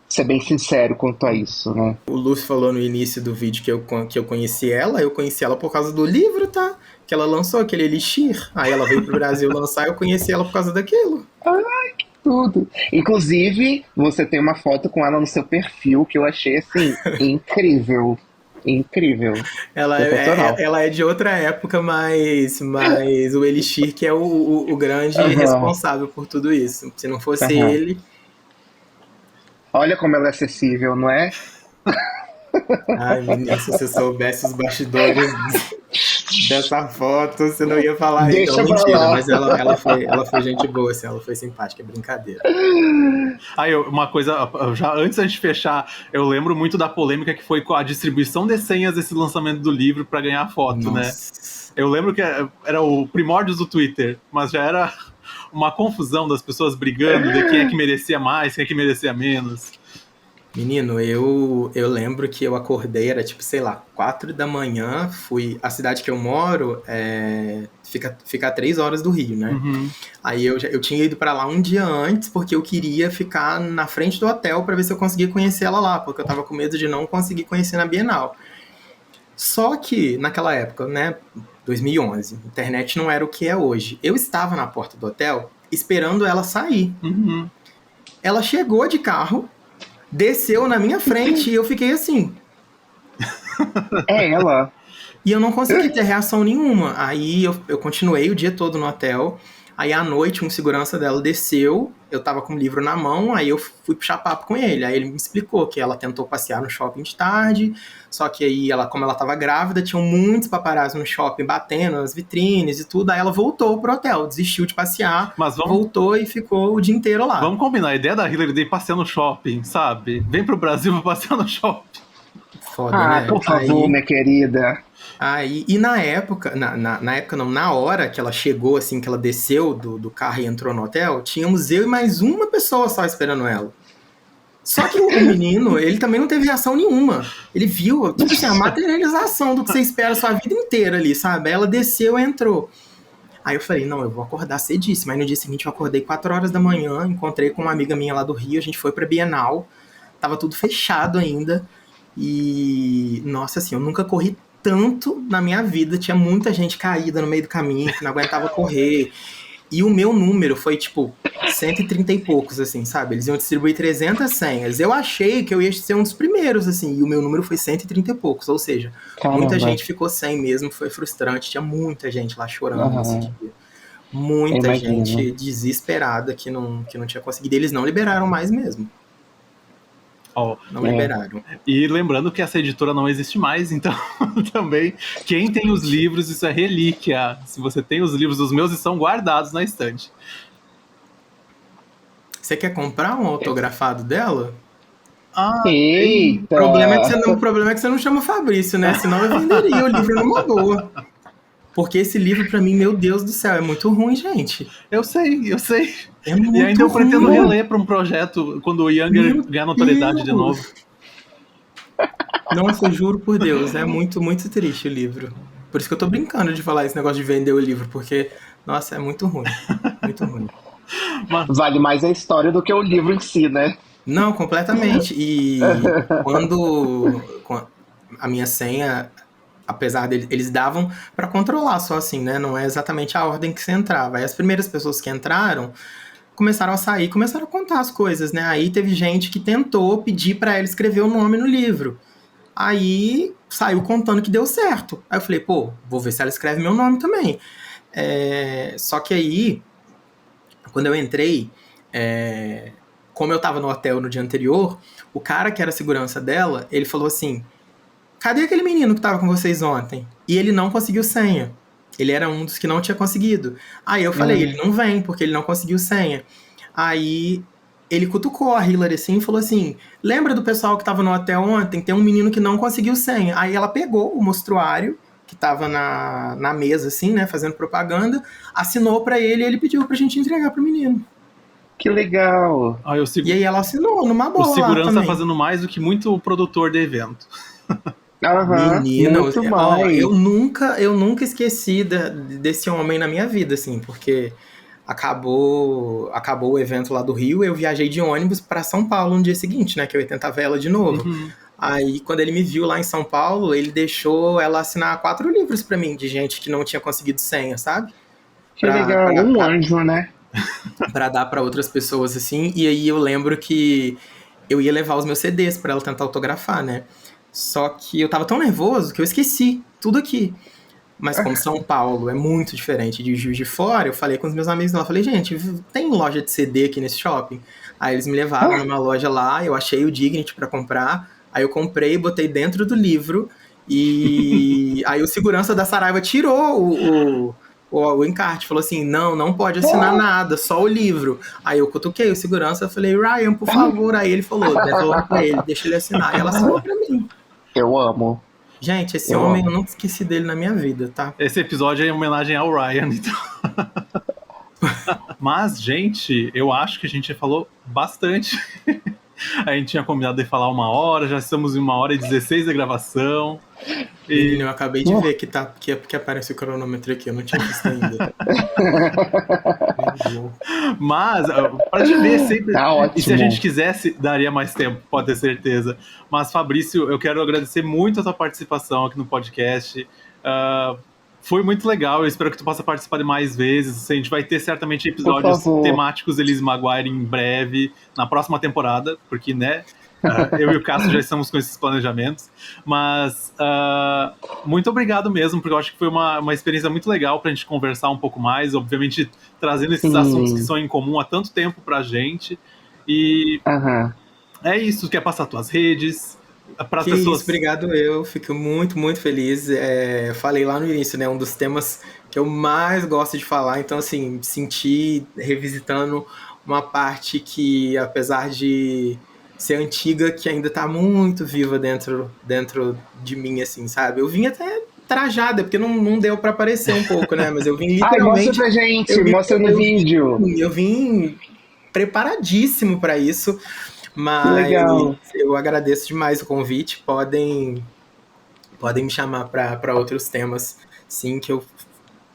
ser bem sincero quanto a isso, né? O Luffy falou no início do vídeo que eu eu conheci ela por causa do livro, tá? Que ela lançou, aquele Elixir. Aí ela veio pro Brasil lançar, eu conheci ela por causa daquilo. Tudo. Inclusive, você tem uma foto com ela no seu perfil que eu achei assim incrível, incrível, Ela sensacional. ela é de outra época, mas o Elixir que é o grande Aham, responsável por tudo isso. Se não fosse aham. ele... Olha como ela é acessível, não é? Ai, menino, se você soubesse os bastidores dessa foto, você não ia falar aí. Não, Deixa pra mentira, lá. mas ela foi gente boa, assim, ela foi simpática, é brincadeira. Aí, uma coisa, já antes da gente fechar, eu lembro muito da polêmica que foi com a distribuição de senhas desse lançamento do livro para ganhar foto, né? Nossa. Eu lembro que era o primórdios do Twitter, mas já era uma confusão das pessoas brigando de quem é que merecia mais, quem é que merecia menos. Menino, eu lembro que eu acordei, era tipo, sei lá, 4 da manhã, fui... A cidade que eu moro fica a 3 horas do Rio, né? Uhum. Aí eu tinha ido pra lá um dia antes, porque eu queria ficar na frente do hotel pra ver se eu conseguia conhecer ela lá, porque eu tava com medo de não conseguir conhecer na Bienal. Só que, naquela época, né, 2011, internet não era o que é hoje. Eu estava na porta do hotel esperando ela sair. Uhum. Ela chegou de carro, desceu na minha frente e eu fiquei assim. É ela. E eu não consegui ter reação nenhuma. Aí eu continuei o dia todo no hotel. Aí à noite, um segurança dela desceu. Eu tava com o livro na mão. Aí eu fui puxar papo com ele. Aí ele me explicou que ela tentou passear no shopping de tarde. Só que aí, como ela tava grávida, tinham muitos paparazzi no shopping batendo nas vitrines e tudo. Aí ela voltou pro hotel, desistiu de passear, Mas voltou e ficou o dia inteiro lá. vamos combinar, a ideia da Hillary de passear no shopping, sabe? Vem pro Brasil pra passear no shopping. Foda, Ah, né? por favor, minha querida. E na época, na época não, na hora que ela chegou, assim, que ela desceu do carro e entrou no hotel, tínhamos eu e mais uma pessoa só esperando ela. Só que o menino, ele também não teve reação nenhuma. Ele viu, tipo assim, a materialização do que você espera a sua vida inteira ali, sabe? Aí ela desceu e entrou. Aí eu falei, não, eu vou acordar cedíssimo. Aí no dia seguinte eu acordei 4 horas da manhã, encontrei com uma amiga minha lá do Rio, a gente foi pra Bienal, tava tudo fechado ainda. E, nossa, assim, eu nunca corri tanto na minha vida, tinha muita gente caída no meio do caminho, que não aguentava correr. E o meu número foi, tipo, 130 e poucos, assim, sabe? Eles iam distribuir 300 senhas. Eu achei que eu ia ser um dos primeiros, assim, e o meu número foi 130 e poucos. Ou seja, muita gente ficou sem mesmo, foi frustrante. Tinha muita gente lá chorando nesse dia. Muita gente desesperada que não tinha conseguido. Eles não liberaram mais mesmo. Não liberaram. E lembrando que essa editora não existe mais, então também quem tem os livros, isso é relíquia. Se você tem os livros, os meus estão guardados na estante. Você quer comprar um autografado dela? Eita! O problema é que você não chama o Fabrício, né? Senão eu venderia o livro numa boa. Porque esse livro, pra mim, meu Deus do céu, é muito ruim, gente. Eu sei. É muito E ainda eu pretendo ruim. reler para um projeto quando o Younger ganhar notoriedade de novo. Nossa, eu juro por Deus, é muito, muito triste o livro. Por isso que eu tô brincando de falar esse negócio de vender o livro, porque, nossa, é muito ruim. Muito ruim. Vale mais a história do que o livro em si, né? Não, completamente. E quando a minha senha, apesar deles, eles davam pra controlar só assim, né? Não é exatamente a ordem que você entrava. Aí as primeiras pessoas que entraram começaram a sair, começaram a contar as coisas, né? Aí teve gente que tentou pedir pra ela escrever o nome no livro. Aí saiu contando que deu certo. Aí eu falei, pô, vou ver se ela escreve meu nome também. Só que aí, quando eu entrei, como eu tava no hotel no dia anterior, o cara que era a segurança dela, ele falou assim, cadê aquele menino que tava com vocês ontem? E ele não conseguiu senha. Ele era um dos que não tinha conseguido. Aí eu falei, ele não vem, porque ele não conseguiu senha. Aí ele cutucou a Hillary assim e falou assim, lembra do pessoal que tava no hotel ontem? Tem um menino que não conseguiu senha. Aí ela pegou o mostruário, que tava na mesa assim, né, fazendo propaganda, assinou pra ele e ele pediu pra gente entregar pro menino. Que legal! E aí ela assinou numa boa. O segurança lá tá fazendo mais do que muito produtor de evento. Menino, muito mais. Eu nunca esqueci desse homem na minha vida, assim, porque acabou o evento lá do Rio, eu viajei de ônibus pra São Paulo no dia seguinte, né, que eu ia tentar ver ela de novo. Aí, quando ele me viu lá em São Paulo, ele deixou ela assinar 4 livros pra mim, de gente que não tinha conseguido senha, sabe? Que legal, um anjo, né? Pra dar pra outras pessoas, assim, e aí eu lembro que eu ia levar os meus CDs pra ela tentar autografar, né? Só que eu tava tão nervoso que eu esqueci tudo aqui. Mas como São Paulo é muito diferente de Juiz de Fora, eu falei com os meus amigos lá, falei, gente, tem loja de CD aqui nesse shopping? Aí eles me levaram numa loja lá, eu achei o Dignity pra comprar, aí eu comprei, botei dentro do livro, e aí o segurança da Saraiva tirou o encarte, falou assim, não pode assinar nada, só o livro. Aí eu cutuquei o segurança, falei, Ryan, por favor. Aí ele falou, devolve pra ele, deixa ele assinar. E ela assinou pra mim. Eu amo. Gente, esse homem, eu nunca esqueci dele na minha vida, tá? Esse episódio é em homenagem ao Ryan, então. Mas, gente, eu acho que a gente já falou bastante. A gente tinha combinado de falar 1 hora, já estamos em 1h16 de gravação. E eu acabei de ver que aparece o cronômetro aqui, eu não tinha visto ainda. Mas, pra te ver sempre. Tá ótimo. E se a gente quisesse, daria mais tempo, pode ter certeza. Mas, Fabrício, eu quero agradecer muito a tua participação aqui no podcast. Foi muito legal, eu espero que tu possa participar de mais vezes. A gente vai ter certamente episódios temáticos de Lizzie McGuire em breve, na próxima temporada, porque, né, eu e o Cássio já estamos com esses planejamentos. Mas muito obrigado mesmo, porque eu acho que foi uma experiência muito legal pra gente conversar um pouco mais, obviamente trazendo esses assuntos que são em comum há tanto tempo pra gente. E é isso, quer passar tuas redes? Para as pessoas. Obrigado, eu fico muito, muito feliz. Falei lá no início, né? Um dos temas que eu mais gosto de falar. Então, assim, senti revisitando uma parte que, apesar de ser antiga, que ainda tá muito viva dentro de mim, assim, sabe? Eu vim até trajada, porque não deu pra aparecer um pouco, né? Mas eu vim literalmente... mostra pra gente, mostra no vídeo. Eu vim preparadíssimo pra isso. Mas eu agradeço demais o convite. Podem me chamar para outros temas, sim, que eu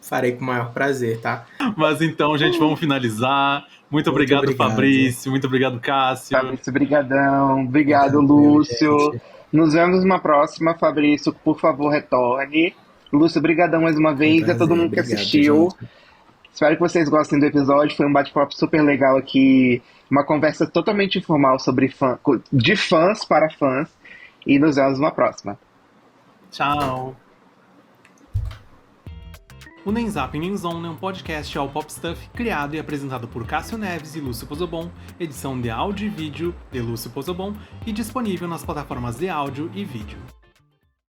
farei com o maior prazer, tá? Mas então, gente, vamos finalizar. Muito obrigado, Fabrício. Muito obrigado, Cássio. Fabrício, brigadão. Obrigado, Lúcio. Nos vemos numa próxima, Fabrício. Por favor, retorne. Lúcio, brigadão mais uma vez. A todo mundo que assistiu. Gente. Espero que vocês gostem do episódio. Foi um bate-papo super legal aqui. Uma conversa totalmente informal sobre de fãs para fãs. E nos vemos numa próxima. Tchau. O Nem Zap Nem Zone é um podcast ao Pop Stuff criado e apresentado por Cássio Neves e Lúcio Pozobon, edição de áudio e vídeo de Lúcio Pozobon e disponível nas plataformas de áudio e vídeo.